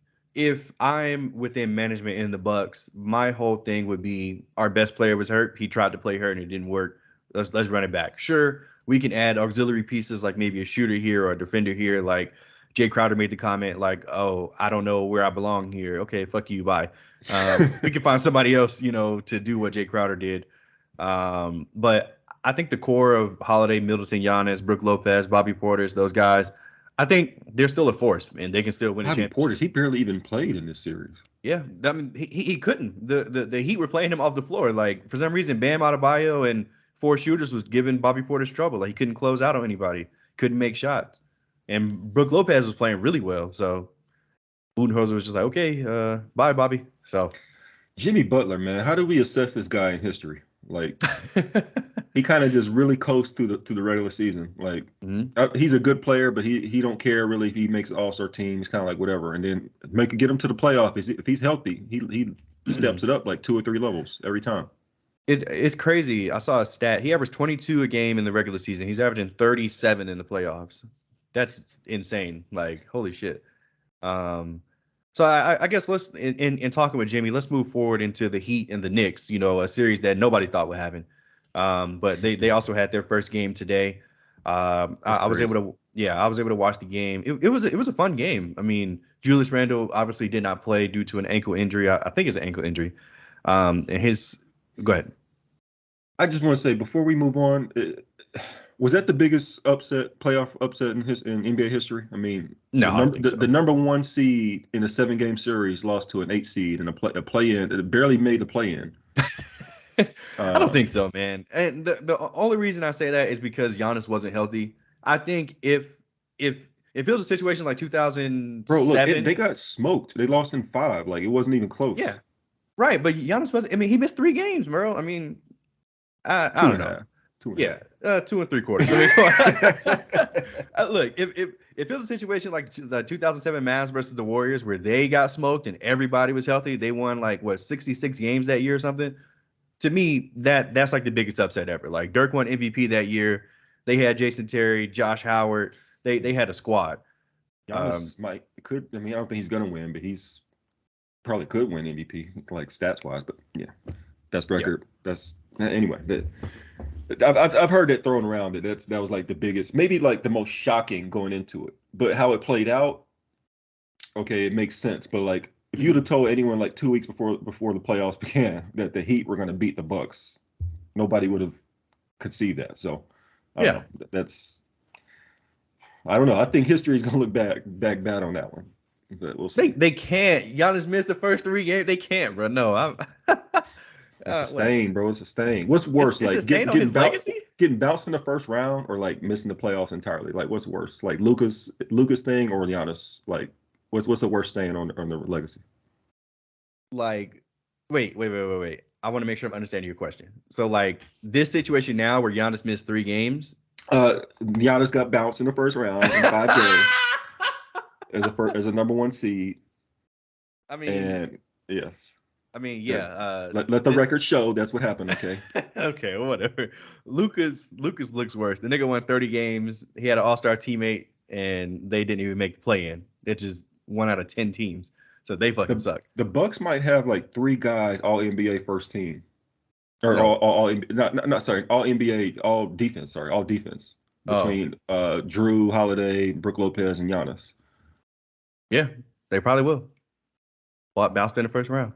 I'm within management in the Bucks, my whole thing would be our best player was hurt. He tried to play hurt and it didn't work. Let's run it back. Sure, we can add auxiliary pieces like maybe a shooter here or a defender here. Like Jay Crowder made the comment like, "Oh, I don't know where I belong here." Okay, fuck you, bye. We can find somebody else, to do what Jay Crowder did. But I think the core of Holiday, Middleton, Giannis, Brook Lopez, Bobby Portis, those guys, I think they're still a force and they can still win a Bobby Portis, championship. he barely even played in this series. Yeah, I mean, he couldn't. The Heat were playing him off the floor. Like, for some reason, Bam Adebayo and four shooters was giving Bobby Portis trouble. Like, he couldn't close out on anybody, couldn't make shots. And Brook Lopez was playing really well. So Budenholzer was just like, okay, bye, Bobby. So Jimmy Butler, man, how do we assess this guy in history? Like, he kind of just really coasts through the regular season. Like, Mhm. he's a good player, but he don't care really if he makes an All-Star team. He's kind of like whatever, and then get him to the playoff. If he's healthy, he steps it up like 2 or 3 levels every time. It's crazy. I saw a stat. He averaged 22 a game in the regular season. He's averaging 37 in the playoffs. That's insane. Like, holy shit. Um, so I guess let's in talking with Jimmy, let's move forward into the Heat and the Knicks. You know, a series that nobody thought would happen. But they also had their first game today. I was able to I was able to watch the game. It was a fun game. I mean, Julius Randle obviously did not play due to an ankle injury. I think it's an ankle injury. And his go ahead. I just want to say before we move on, was that the biggest playoff upset in NBA history? I mean, No, I don't think so. the number one seed in a 7-game series lost to an 8 seed in a play-in. It barely made the play-in. I don't think so, man. And the only reason I say that is because Giannis wasn't healthy. I think if it was a situation like 2007, bro, look, they got smoked. They lost in 5. Like, it wasn't even close. Yeah, right. But Giannis wasn't. I mean, he missed 3 games, bro. I mean, I don't know. 2 3/4. Look, if it was a situation like the 2007 Mavs versus the Warriors where they got smoked and everybody was healthy, they won like 66 games that year or something. To me, that's like the biggest upset ever. Like Dirk won MVP that year. They had Jason Terry, Josh Howard. They had a squad. Giannis could. I mean, I don't think he's gonna win, but he's probably could win MVP like stats wise. But yeah, that's record. Yeah. That's anyway. I've heard that thrown around that was like the biggest, maybe like the most shocking going into it. But how it played out, okay, it makes sense. But like if you'd have told anyone like 2 weeks before the playoffs began that the Heat were going to beat the Bucks, nobody would have conceived that. So I don't know. I don't know. I think history is going to look back bad on that one. But we'll see. They can't. Giannis missed the first 3 games. They can't, bro. No, It's a stain, bro. It's a stain. What's worse, like getting bounced in the first round or like missing the playoffs entirely? Like, what's worse, like Lucas thing or Giannis? Like, what's the worst stain on the legacy? Like, wait. I want to make sure I'm understanding your question. So, like this situation now where Giannis missed 3 games. Giannis got bounced in the first round in 5 games as a number 1 seed. I mean, and yes. I mean, yeah. Let the record show that's what happened. Okay. Okay, whatever. Lucas looks worse. The nigga won 30 games. He had an all-star teammate, and they didn't even make the play-in. It's just 1 out of 10 teams, so they fucking suck. The Bucks might have like 3 guys all NBA first team, or no. all NBA all defense. Sorry, all defense between Drew Holiday, Brook Lopez, and Giannis. Yeah, they probably will. Bounced in the first round.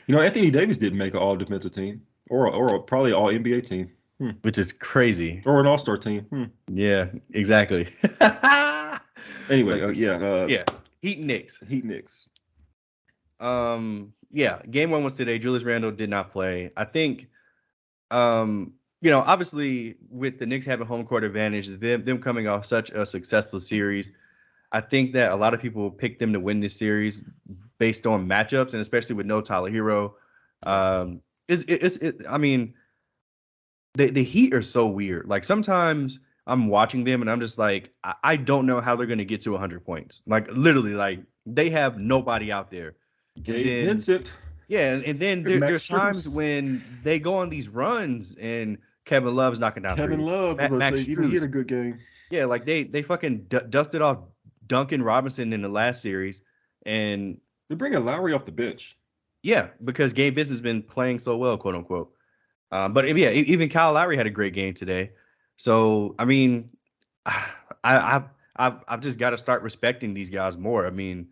Anthony Davis didn't make an all defensive team or probably all NBA team, which is crazy, or an all-star team. Yeah, exactly. Anyway, Heat Knicks. Game 1 was today. Julius Randle did not play. I think obviously with the Knicks having home court advantage, them coming off such a successful series, I think that a lot of people picked them to win this series based on matchups, and especially with no Tyler Hero. I mean, the Heat are so weird. Like sometimes I'm watching them and I'm just like, I don't know how they're going to get to 100 points. Like literally, like they have nobody out there. Gabe Vincent. Yeah, and then there's times when they go on these runs and Kevin Love's knocking down Kevin Love, he had a good game. Yeah, like they fucking dusted off Duncan Robinson in the last series, and they're bringing Lowry off the bench. Yeah, because Gabe Vincent's been playing so well, quote unquote. But yeah, even Kyle Lowry had a great game today. So I mean, I've just got to start respecting these guys more. I mean,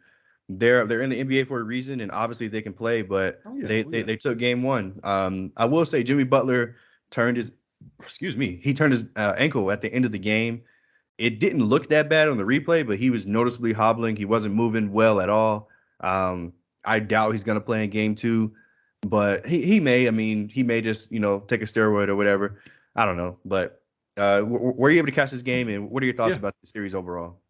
they're in the NBA for a reason, and obviously they can play. But they took game 1. I will say Jimmy Butler turned his ankle at the end of the game. It didn't look that bad on the replay, but he was noticeably hobbling. He wasn't moving well at all. I doubt he's going to play in game 2, but he may. I mean, he may just, take a steroid or whatever. I don't know. But were you able to catch this game, and what are your thoughts about the series overall?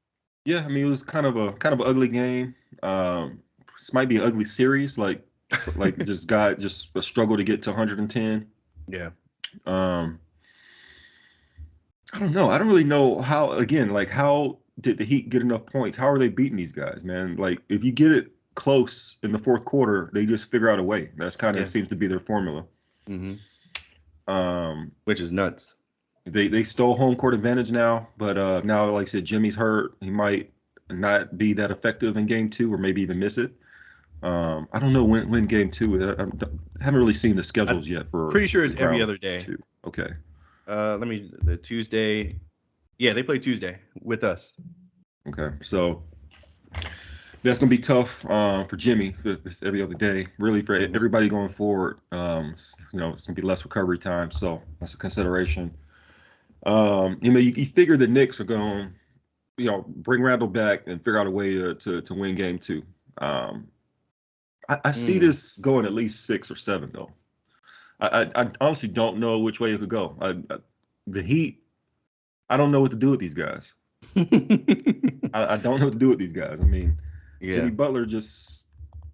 Yeah, I mean, it was kind of an ugly game. This might be an ugly series, like just a struggle to get to 110. Yeah. I don't know. I don't really know how. Again, like how did the Heat get enough points? How are they beating these guys, man? Like if you get it close in the fourth quarter, they just figure out a way. That's kind of seems to be their formula. Which is nuts. They stole home court advantage now, but now, like I said, Jimmy's hurt. He might not be that effective in game 2, or maybe even miss it. I don't know when game 2. I haven't really seen the schedules yet for. Pretty sure it's every other day. 2. Okay. The Tuesday. Yeah, they play Tuesday with us. Okay, so that's gonna be tough for Jimmy. It's every other day, really, for everybody going forward. It's gonna be less recovery time, so that's a consideration. You figure the Knicks are going to, bring Randall back and figure out a way to win game 2. I see this going at least 6 or 7, though. I honestly don't know which way it could go. The Heat, I don't know what to do with these guys. I don't know what to do with these guys. I mean, Jimmy Butler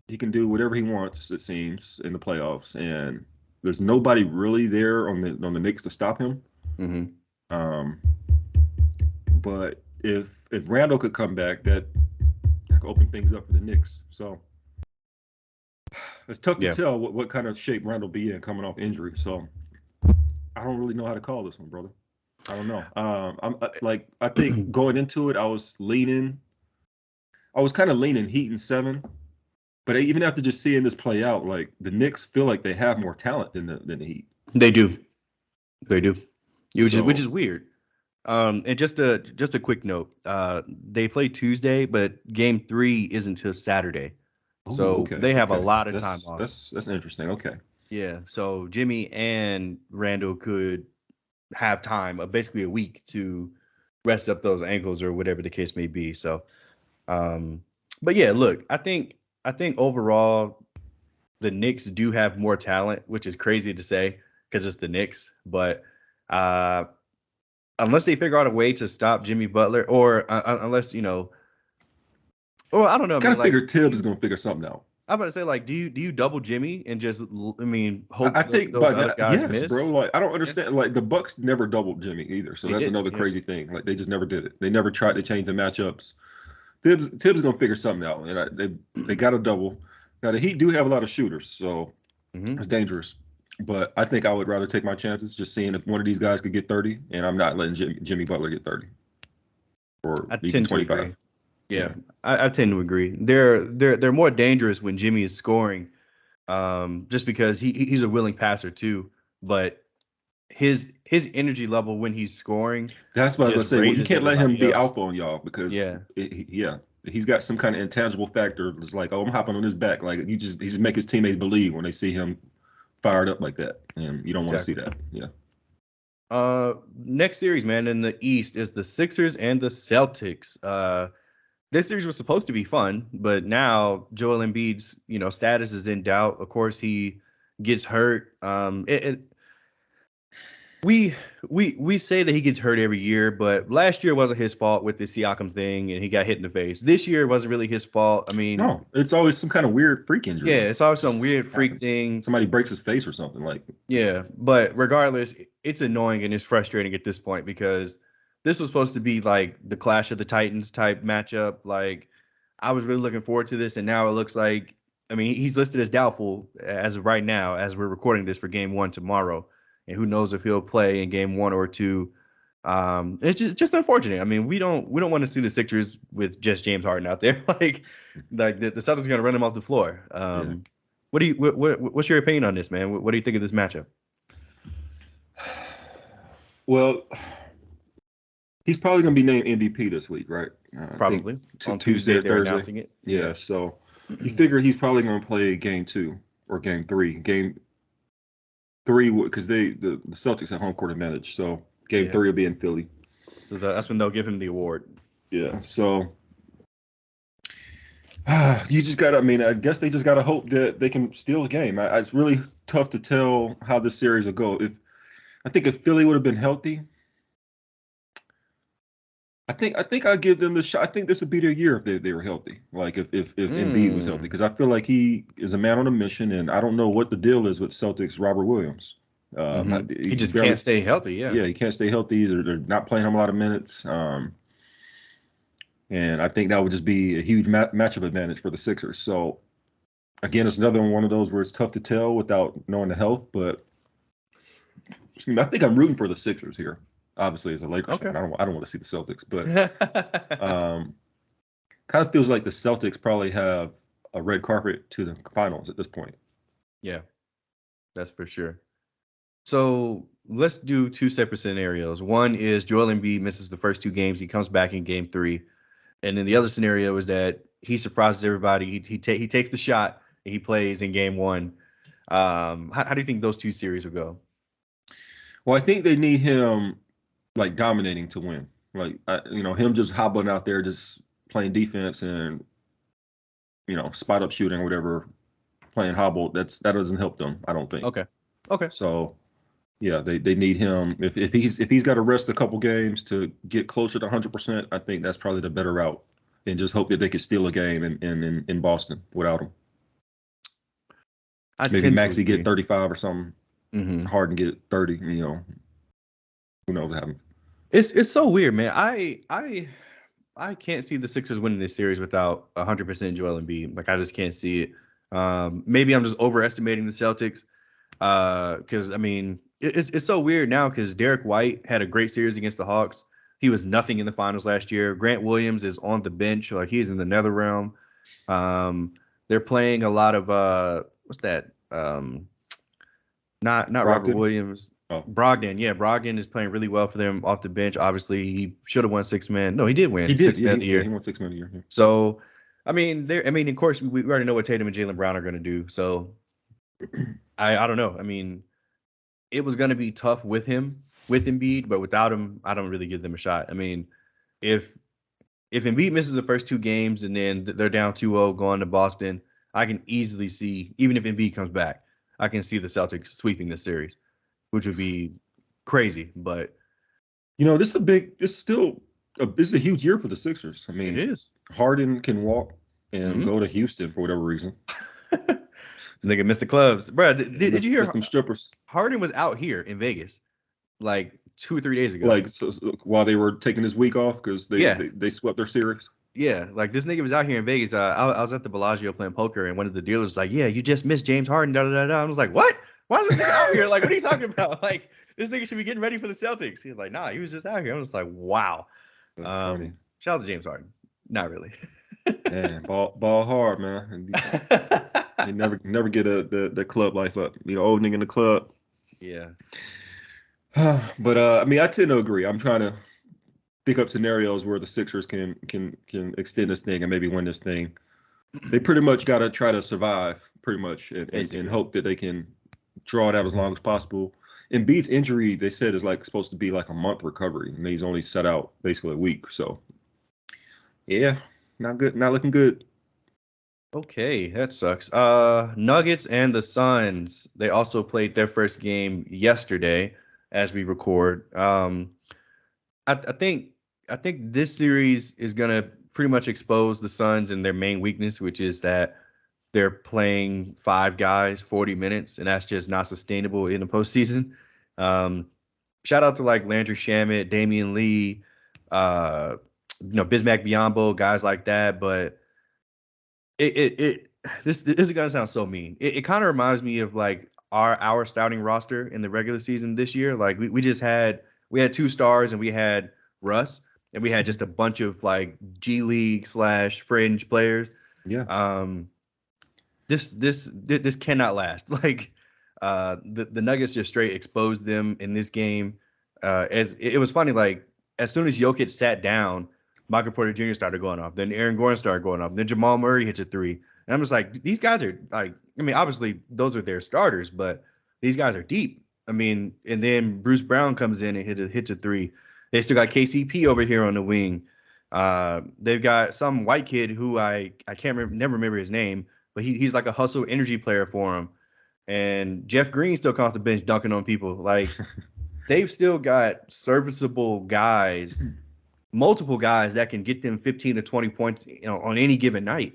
he can do whatever he wants, it seems, in the playoffs, and there's nobody really there on the Knicks to stop him. But if Randall could come back, that could open things up for the Knicks. So it's tough to tell what kind of shape Randall be in coming off injury. So I don't really know how to call this one, brother. I don't know. I think going into it, I was kind of leaning Heat in 7. But even after just seeing this play out, like, the Knicks feel like they have more talent than the Heat. They do. Which is weird. And just a quick note. They play Tuesday, but game 3 isn't until Saturday. So they have a lot of time off. That's interesting. Okay. Yeah. So Jimmy and Randall could have time, basically a week, to rest up those ankles or whatever the case may be. So, but yeah, look, I think overall the Knicks do have more talent, which is crazy to say because it's the Knicks. But unless they figure out a way to stop Jimmy Butler, or unless well, I don't know. Gotta figure Tibbs is gonna figure something out. I'm about to say, like, do you double Jimmy and just, hope I think those other guys miss? Bro. Like, I don't understand. Like, the Bucks never doubled Jimmy either, so that's another crazy thing. Like, they just never did it. They never tried to change the matchups. Tibbs is gonna figure something out, and they got a double. Now the Heat do have a lot of shooters, so it's dangerous. But I think I would rather take my chances just seeing if one of these guys could get 30, and I'm not letting Jimmy Butler get 30 or even 25. Yeah, I tend to agree. They're more dangerous when Jimmy is scoring, just because he's a willing passer too. But his energy level when he's scoring. That's what I was gonna say. Well, you can't let him be alpha on y'all because he's got some kind of intangible factor. It's like, oh, I'm hopping on his back. Like, he just make his teammates believe when they see him fired up like that, and you don't want to see that. Yeah. Next series, man, in the East is the Sixers and the Celtics. This series was supposed to be fun, but now Joel Embiid's status is in doubt. Of course, he gets hurt. We say that he gets hurt every year, but last year wasn't his fault with the Siakam thing, and he got hit in the face. This year wasn't really his fault. I mean, no, it's always some kind of weird freak injury. Yeah, it's always some weird freak thing. Somebody breaks his face or something like. Yeah, but regardless, it's annoying and it's frustrating at this point because this was supposed to be like the Clash of the Titans type matchup. Like, I was really looking forward to this, and now it looks like, I mean, he's listed as doubtful as of right now, as we're recording this, for game 1 tomorrow. And who knows if he'll play in game 1 or 2. It's just unfortunate. I mean, we don't want to see the Sixers with just James Harden out there. like the Celtics are going to run him off the floor. What's your opinion on this, man? What do you think of this matchup? Well, he's probably going to be named MVP this week, right? Probably. On Tuesday, they're announcing it. Yeah, so you figure he's probably going to play game 2 or game 3. Game 3, because the Celtics have home court advantage, so game 3 will be in Philly. So that's when they'll give him the award. Yeah, so you just got to, I mean, I guess they just got to hope that they can steal a game. It's really tough to tell how this series will go. I think if Philly would have been healthy, I think I'd give them the shot. I think this would be their year if they were healthy. Like if Embiid was healthy, because I feel like he is a man on a mission, and I don't know what the deal is with Celtics Robert Williams. He just can't stay healthy. Yeah, he can't stay healhy. They're not playing him a lot of minutes. And I think that would just be a huge matchup advantage for the Sixers. So again, it's another one of those where it's tough to tell without knowing the health. But I think I'm rooting for the Sixers here. Obviously, as a Lakers fan, I don't want to see the Celtics, but kind of feels like the Celtics probably have a red carpet to the finals at this point. Yeah, that's for sure. So let's do two separate scenarios. One is Joel Embiid misses the first two games. He comes back in game 3. And then the other scenario is that he surprises everybody. He takes the shot and he plays in game 1. How do you think those two series will go? Well, I think they need him like dominating to win. Like, him just hobbling out there, just playing defense and, spot up shooting or whatever, playing hobble. That doesn't help them, I don't think. Okay. So, yeah, they need him. If he's got to rest a couple games to get closer to 100%, I think that's probably the better route. And just hope that they could steal a game in Boston without him. Maybe Maxey get 35 or something. Mm-hmm. Harden get 30. Who knows what happened. It's so weird, man. I can't see the Sixers winning this series without 100% Joel Embiid. Like, I just can't see it. Maybe I'm just overestimating the Celtics. Because I mean, it's so weird now because Derek White had a great series against the Hawks. He was nothing in the finals last year. Grant Williams is on the bench, like he's in the nether realm. They're playing a lot of what's that? Not Brogdon? Robert Williams. Oh. Brogdon. Yeah, Brogdon is playing really well for them off the bench. Obviously, he should have won 6-man. No, he did win. He did. 6-man of the year. He won 6-man of the year. Yeah. So, I mean, of course, we already know what Tatum and Jaylen Brown are going to do. So, I don't know. I mean, it was going to be tough with Embiid, but without him, I don't really give them a shot. I mean, if Embiid misses the first two games and then they're down 2-0 going to Boston, I can easily see, even if Embiid comes back, I can see the Celtics sweeping the series, which would be crazy. But this is a huge year for the Sixers. I mean, it is. Harden can walk and go to Houston for whatever reason. Nigga missed the clubs, bro. Did you hear? Some strippers. Harden was out here in Vegas, like 2 or 3 days ago. Like so while they were taking this week off because they swept their series. Yeah, like this nigga was out here in Vegas. I was at the Bellagio playing poker, and one of the dealers was like, "Yeah, you just missed James Harden." Da da da da. I was like, "What? Why is this nigga out here? Like, what are you talking about? Like, this nigga should be getting ready for the Celtics." He was like, "Nah, he was just out here." I was like, "Wow." That's funny. Shout out to James Harden. Not really. Man, ball hard, man. You never get the club life up. Old nigga in the club. Yeah. But I mean, I tend to agree. I'm trying to pick up scenarios where the Sixers can extend this thing and maybe win this thing. They pretty much got to try to survive, pretty much, and hope that they can draw it out as long as possible. Embiid's injury, they said, is supposed to be like a month recovery, and he's only set out basically a week. So, yeah, not good, not looking good. Okay, that sucks. Nuggets and the Suns, they also played their first game yesterday as we record. I think this series is gonna pretty much expose the Suns and their main weakness, which is that they're playing 5 guys 40 minutes, and that's just not sustainable in the postseason. Shout out to Landry Shamet, Damian Lee, Bismack Biyombo, guys like that, but this is gonna sound so mean. It kind of reminds me of our starting roster in the regular season this year. Like we had 2 stars and we had Russ and we had just a bunch of G League / fringe players. Yeah. This cannot last. The Nuggets just straight exposed them in this game. As it was funny, as soon as Jokic sat down, Michael Porter Jr. started going off. Then Aaron Gordon started going off. Then Jamal Murray hits a 3. And I'm just like, these guys are obviously those are their starters, but these guys are deep. And then Bruce Brown comes in and hits a 3. They still got KCP over here on the wing. They've got some white kid who I never remember his name, but he's like a hustle energy player for them. And Jeff Green still comes off the bench dunking on people. They've still got serviceable guys, multiple guys that can get them 15 to 20 points, on any given night.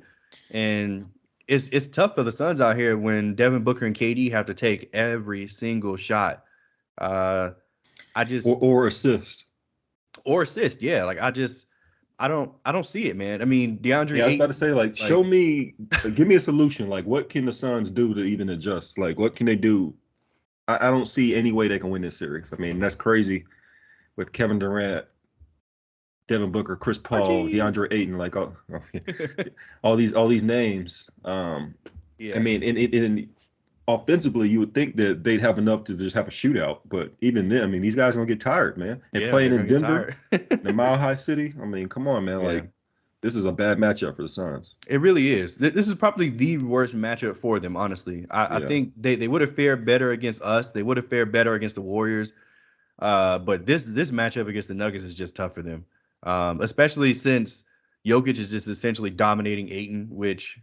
And it's tough for the Suns out here when Devin Booker and KD have to take every single shot. Or assist. Or assist, yeah. I don't see it, man. I mean, DeAndre Yeah, I was about to Ayton, say, like, like, give me a solution. Like, what can the Suns do to even adjust? Like, what can they do? I don't see any way they can win this series. I mean, that's crazy with Kevin Durant, Devin Booker, Chris Paul, RG. DeAndre Ayton, like all these names. I Yeah, mean, in offensively, you would think that they'd have enough to just have a shootout, but even then, I mean, these guys are gonna get tired, man. And yeah, playing they're in gonna get Denver, tired. the Mile High City, I mean, come on, man. Yeah, Like, this is a bad matchup for the Suns. it really is. This is probably the worst matchup for them, honestly. I Yeah. think they would have fared better against us. They would have fared better against the Warriors. But this matchup against the Nuggets is just tough for them, especially since Jokic is just essentially dominating Ayton, which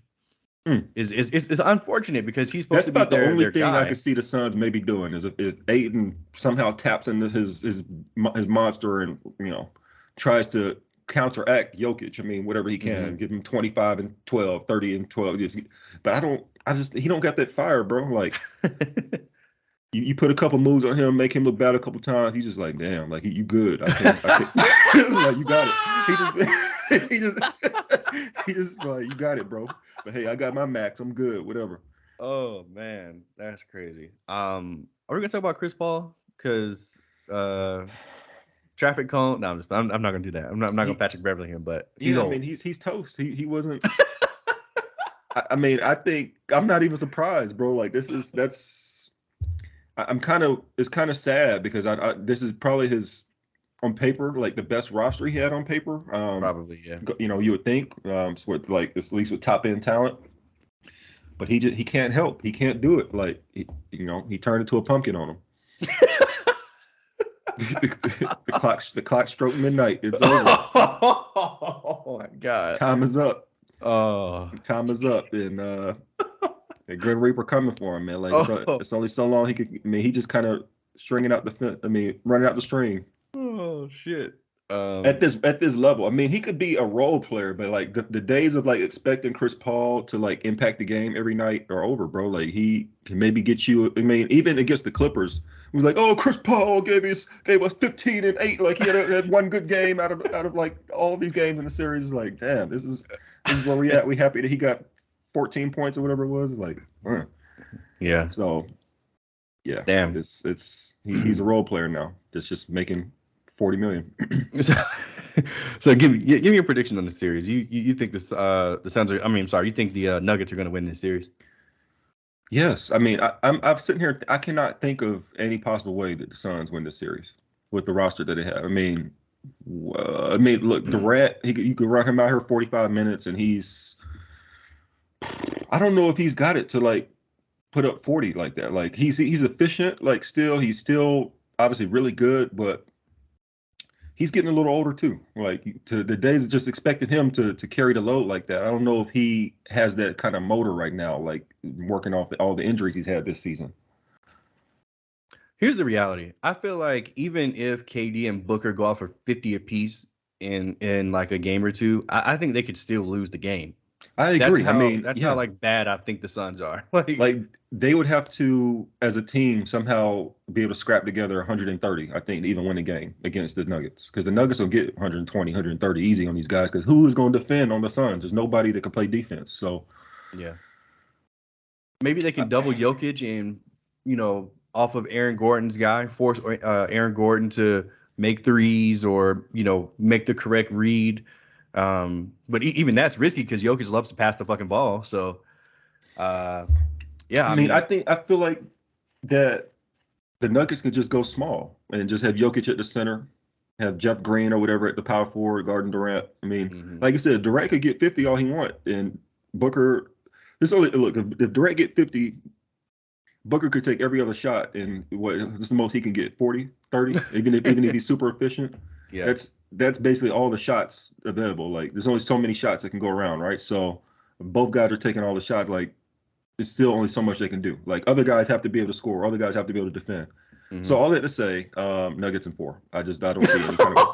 is unfortunate because he's supposed That's to be about the only their thing I guy. could see the Suns maybe doing is if Aiden somehow taps into his monster and tries to counteract Jokic. I mean, whatever he can, Mhm. give him 25 and 12, 30 and 12. But he don't got that fire, bro. Like you put a couple moves on him, make him look bad a couple times. He's just like, damn, like you good. I can't. It's like you got it. He just like you got it, bro. But hey, I got my max. I'm good. Whatever. Oh man, that's crazy. Are we gonna talk about Chris Paul? Because traffic cone. No, I'm not gonna do that. I'm not gonna He, Patrick Beverly him, but he's yeah, I old. mean, he's toast. He wasn't. I mean, I think I'm not even surprised, bro. Like that's. I'm kind of it's kind of sad because this is probably his on paper like the best roster he had on paper. Probably, yeah. You would think with like at least with top end talent, but he can't help. He can't do it. Like he turned into a pumpkin on him. The clock struck midnight. It's over. Oh my god. Time is up. Oh. Time is up, and the Grim Reaper coming for him, man. Like Oh. it's only so long he could. I mean, he just kind of stringing out running out the string. Oh shit. At this level, I mean, he could be a role player, but like the days of like expecting Chris Paul to like impact the game every night are over, bro. Like he can maybe get you. I mean, even against the Clippers, it was like, oh, Chris Paul gave us 15 and 8. Like he had one good game out of like all these games in the series. Like, damn, this is where we at. We happy that he got 14 points or whatever it was. Like, yeah. So, yeah, damn. He's a role player now. That's just making 40 million. So give me your prediction on the series. You think the Suns are? I mean, I'm sorry. You think the Nuggets are going to win this series? Yes, I mean I'm sitting here. I cannot think of any possible way that the Suns win this series with the roster that they have. I mean, look, Durant. You could run him out here 45 minutes, and I don't know if he's got it to like put up 40 like that. Like he's efficient. Like he's still obviously really good, but he's getting a little older too. Like to the days of just expecting him to carry the load like that. I don't know if he has that kind of motor right now, like working off all the injuries he's had this season. Here's the reality. I feel like even if KD and Booker go off for 50 apiece in like a game or two, I think they could still lose the game. I agree. That's how like bad I think the Suns are. Like they would have to, as a team, somehow be able to scrap together 130, I think, to even win a game against the Nuggets. Because the Nuggets will get 120, 130 easy on these guys. Because who is going to defend on the Suns? There's nobody that can play defense. So yeah, maybe they can double Jokic and off of Aaron Gordon's guy, force Aaron Gordon to make threes or make the correct read. But even that's risky because Jokic loves to pass the fucking ball. So, yeah. I mean, I feel like that the Nuggets could just go small and just have Jokic at the center, have Jeff Green or whatever at the power forward, guarding Durant. I mean, like you said, Durant could get 50 all he want, and Booker. If Durant get 50, Booker could take every other shot, and this is the most he can get, 40, 30, even if he's super efficient. Yeah. That's basically all the shots available. Like there's only so many shots that can go around, right? So both guys are taking all the shots. Like it's still only so much they can do. Like other guys have to be able to score. Other guys have to be able to defend. Mm-hmm. So all that to say, Nuggets in 4. I don't see any kind of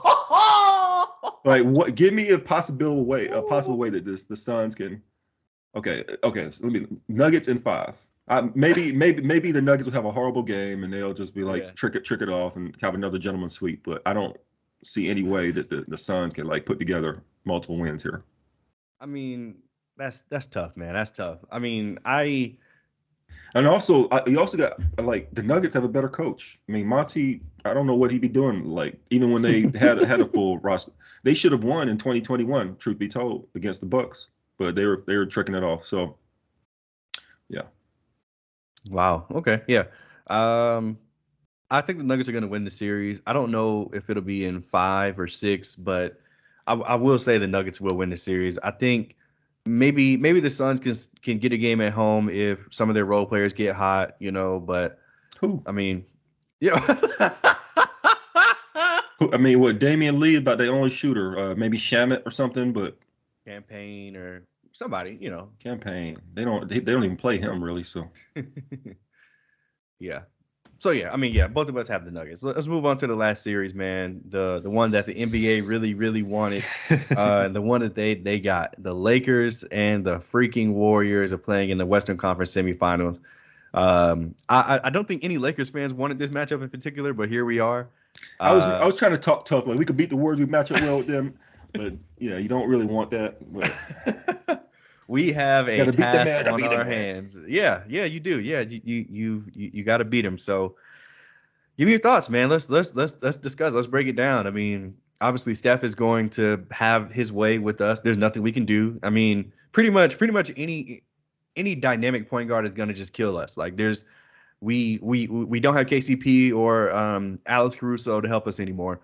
like what. Give me a possible way that the Suns can. Okay. So Nuggets in 5. Maybe the Nuggets will have a horrible game and they'll just be like trick it off and have another gentleman's sweep. But I don't see any way that the Suns can like put together multiple wins here. I mean, that's tough, man. That's tough. I mean, And also, you also got like the Nuggets have a better coach. I mean, Monty, I don't know what he'd be doing. Like even when they had a full roster, they should have won in 2021. Truth be told, against the Bucks, but they were tricking it off. So, yeah. wow. Okay. Yeah. I think the Nuggets are going to win the series. I don't know if it'll be in 5 or 6, but I will say the Nuggets will win the series. I think maybe the Suns can get a game at home if some of their role players get hot, But Who? I mean, yeah. I mean, what Damian Lee about the only shooter? Maybe Shamit or something, but Campaign or somebody. Campaign. They don't even play him really. So Yeah. So yeah, I mean, yeah, both of us have the Nuggets. Let's move on to the last series, man. The one that the NBA really, really wanted, and the one that they got. The Lakers and the freaking Warriors are playing in the Western Conference semifinals. I don't think any Lakers fans wanted this matchup in particular, but here we are. I was trying to talk tough, like we could beat the Warriors, we match up well with them, but yeah, you don't really want that. But we have a task on our man. hands. Yeah, you do. Yeah, you got to beat them. So, give me your thoughts, man. Let's discuss. Let's break it down. I mean, obviously, Steph is going to have his way with us. There's nothing we can do. I mean, pretty much any dynamic point guard is going to just kill us. Like we don't have KCP or Alex Caruso to help us anymore.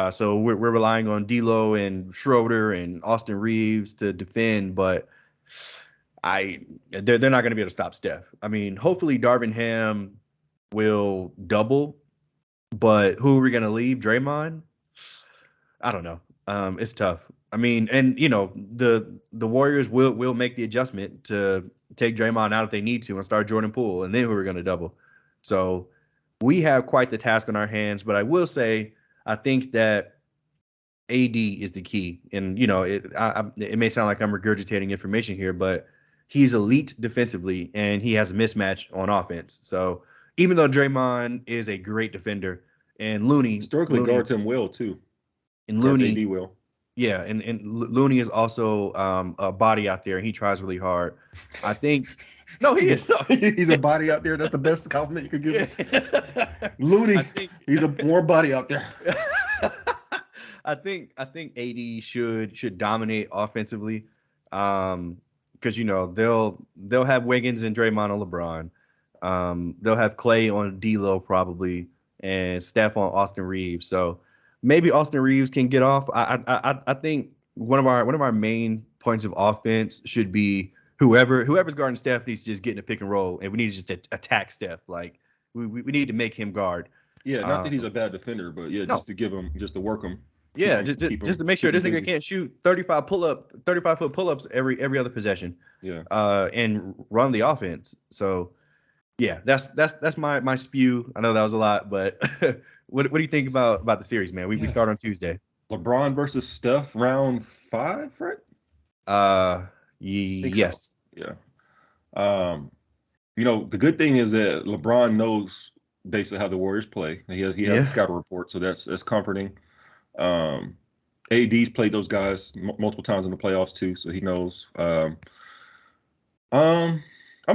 So we're relying on D'Lo and Schroeder and Austin Reeves to defend, but they're not going to be able to stop Steph. I mean, hopefully Darvin Ham will double, but who are we going to leave? Draymond? I don't know. It's tough. I mean, and the Warriors will make the adjustment to take Draymond out if they need to and start Jordan Poole, and then who are going to double. So we have quite the task on our hands. But I will say, I think that AD is the key. And it may sound like I'm regurgitating information here, but he's elite defensively and he has a mismatch on offense. So even though Draymond is a great defender and Looney historically guards him well too, and Looney AD well. Yeah, and Looney is also a body out there, and he tries really hard. I think no, he is. He's a body out there. That's the best compliment you could give him. Looney, he's a warm body out there. I think AD should dominate offensively, because they'll have Wiggins and Draymond on LeBron. They'll have Clay on D'Lo probably, and Steph on Austin Reeves. So maybe Austin Reeves can get off. I think one of our main points of offense should be whoever's guarding Steph needs to just get in a pick and roll, and we need to just attack Steph. Like we need to make him guard. Yeah, not that he's a bad defender, but yeah, just to work him. Yeah, just to make sure this nigga can't shoot 35-foot pull-ups every other possession. Yeah. And run the offense. So yeah, that's my spew. I know that was a lot, but what do you think about the series, man? We start on Tuesday. LeBron versus Steph, round 5, right? Yes. So. Yeah. The good thing is that LeBron knows basically how the Warriors play. He has a scouting report, so that's comforting. AD's played those guys multiple times in the playoffs too, so he knows. I'm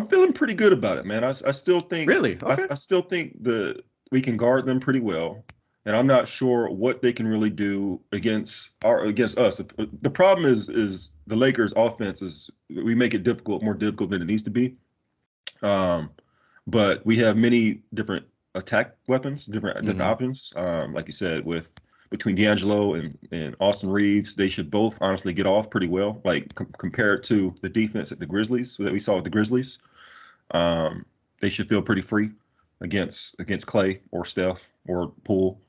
feeling pretty good about it, man. I still think really. Okay. I still think we can guard them pretty well, and I'm not sure what they can really do against us. The problem is the Lakers' offense we make it more difficult than it needs to be. But we have many different attack weapons, different options. Like you said, between D'Angelo and Austin Reeves, they should both honestly get off pretty well. Like compared to the defense at the Grizzlies that we saw with the Grizzlies, they should feel pretty free against Clay or Steph or Poole.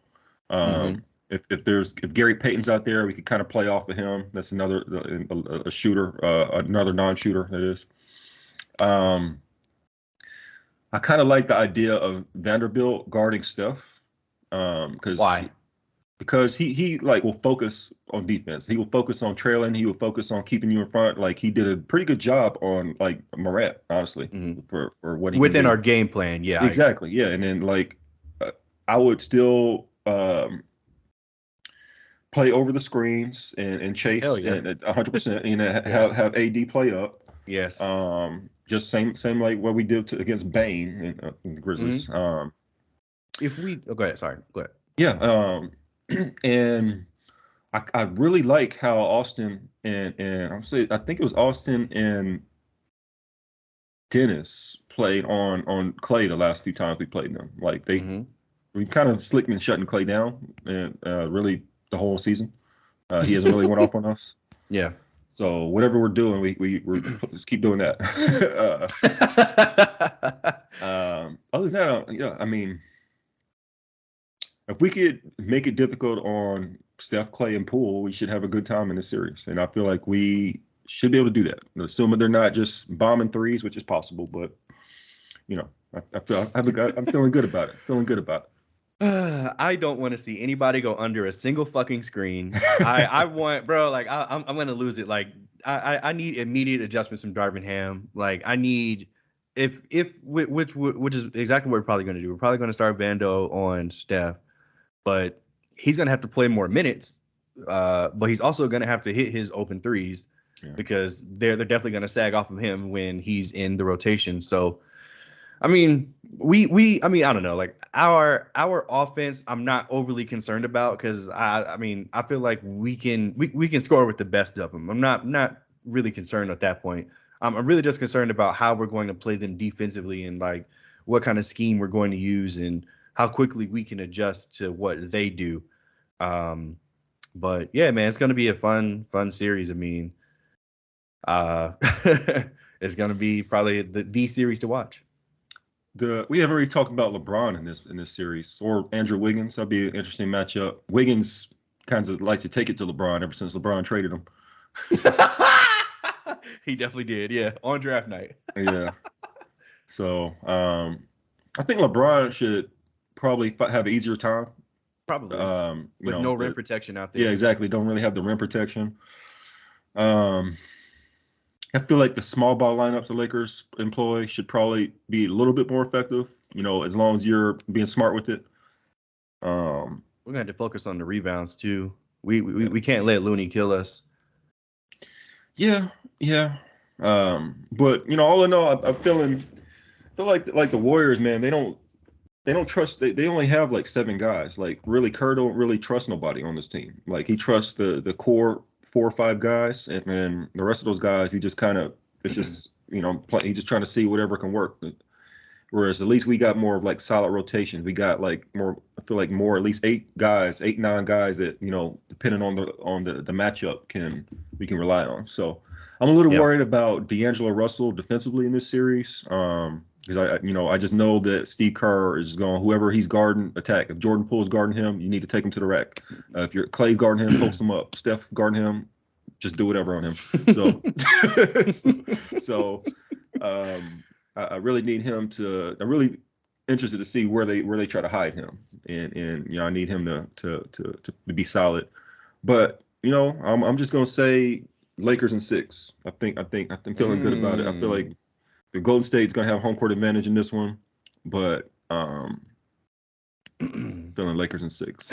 If Gary Payton's out there, we could kind of play off of him. That's another a shooter, another non-shooter that is. I kind of like the idea of Vanderbilt guarding Steph. Why? Because he will focus on defense. He will focus on trailing. He will focus on keeping you in front. Like he did a pretty good job on Morant, honestly, for what he within our game plan. Yeah, exactly. Yeah, and then I would still play over the screens and chase Hell yeah. and 100%. You know, Yeah. have AD play up. Yes. Just same like what we did against Bane in the Grizzlies. If we go ahead, sorry, go ahead. Yeah. And I really like how Austin and I think it was Austin and Dennis played on Clay the last few times we played them. Like we kind of slick been shutting Clay down and really the whole season. He hasn't really went off on us. Yeah. So whatever we're doing, we're just keep doing that. Other than that, yeah, I mean, if we could make it difficult on Steph, Clay, and Poole, we should have a good time in this series. And I feel like we should be able to do that. Assuming they're not just bombing threes, which is possible, but you know, I'm feeling good about it. Feeling good about it. I don't want to see anybody go under a single fucking screen. I want, bro, like I'm gonna lose it. Like I need immediate adjustments from Darvin Ham. Like I need which is exactly what we're probably gonna do. We're probably gonna start Vando on Steph, but he's gonna have to play more minutes. But he's also gonna have to hit his open threes because they're definitely gonna sag off of him when he's in the rotation. So I mean, I mean, I don't know. Like our offense, I'm not overly concerned about because I mean, I feel like we can score with the best of them. I'm not really concerned at that point. I'm really just concerned about how we're going to play them defensively and like what kind of scheme we're going to use and how quickly we can adjust to what they do. But yeah, man, it's going to be a fun series. I mean, it's going to be probably the series to watch. We haven't really talked about LeBron in this series or Andrew Wiggins. That'd be an interesting matchup. Wiggins kind of likes to take it to LeBron ever since LeBron traded him. He definitely did, yeah, on draft night. Yeah. So I think LeBron should probably have an easier time. Probably. With no rim protection out there. Yeah, exactly. Don't really have the rim protection. I feel like the small ball lineups the Lakers employ should probably be a little bit more effective, you know, as long as you're being smart with it. We're gonna have to focus on the rebounds too. We can't let Looney kill us. Yeah. But you know, all in all, I feel like the Warriors, man, they don't trust. They only have like 7 guys. Like really, Kerr don't really trust nobody on this team. Like he trusts the core 4 or 5 guys, and then the rest of those guys, he just kind of it's just he's just trying to see whatever can work. Whereas at least we got more of like solid rotations. We got like more. I feel like more at least 8, 9 guys that depending on the matchup we can rely on. So I'm a little worried about D'Angelo Russell defensively in this series. Because I just know that Steve Kerr is going whoever he's guarding attack. If Jordan Poole's guarding him, you need to take him to the rack. If you're Clay's guarding him, post him up. Steph guarding him, just do whatever on him. So, I really need him to. I'm really interested to see where they try to hide him, and I need him to be solid. But I'm just gonna say Lakers in 6. I'm feeling good about it. I feel like the Golden State's gonna have home court advantage in this one, but feeling Lakers in 6.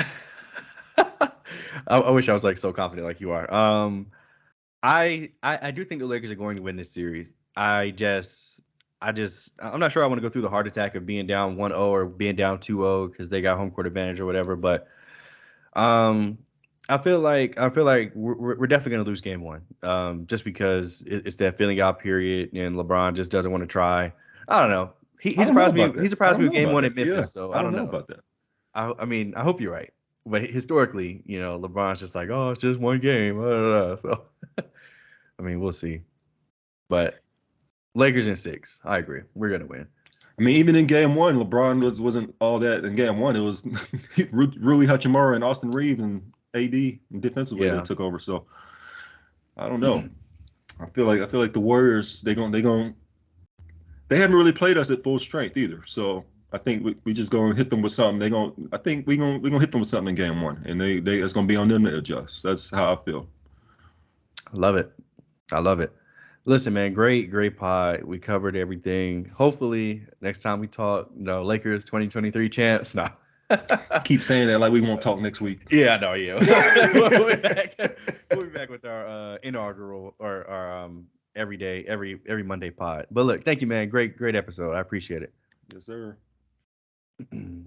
I wish I was like so confident like you are. I do think the Lakers are going to win this series. I'm not sure I want to go through the heart attack of being down 1-0 or being down 2-0 because they got home court advantage or whatever. But I feel like we're definitely going to lose game 1, just because it's that feeling out period and LeBron just doesn't want to try. I don't know. He surprised me. He surprised me with game 1 at Memphis. Yeah, so I don't know about that. I mean, I hope you're right. But historically, LeBron's just like, oh, it's just one game. So, I mean, we'll see. But Lakers in 6. I agree. We're gonna win. I mean, even in game 1, LeBron wasn't all that. In game 1, it was Rui Hachimura and Austin Reeves and AD and defensively that took over. So I don't know. I feel like the Warriors they haven't really played us at full strength either. So I think we just gonna hit them with something. I think we gonna hit them with something in game 1, and it's gonna be on them to adjust. That's how I feel. I love it. Listen, man, great pod. We covered everything. Hopefully, next time we talk, Lakers 2023 champs. No. Keep saying that like we won't talk next week. Yeah, I know. Yeah, we'll be back. We'll be back with our inaugural or our every Monday pod. But look, thank you, man. Great episode. I appreciate it. Yes, sir.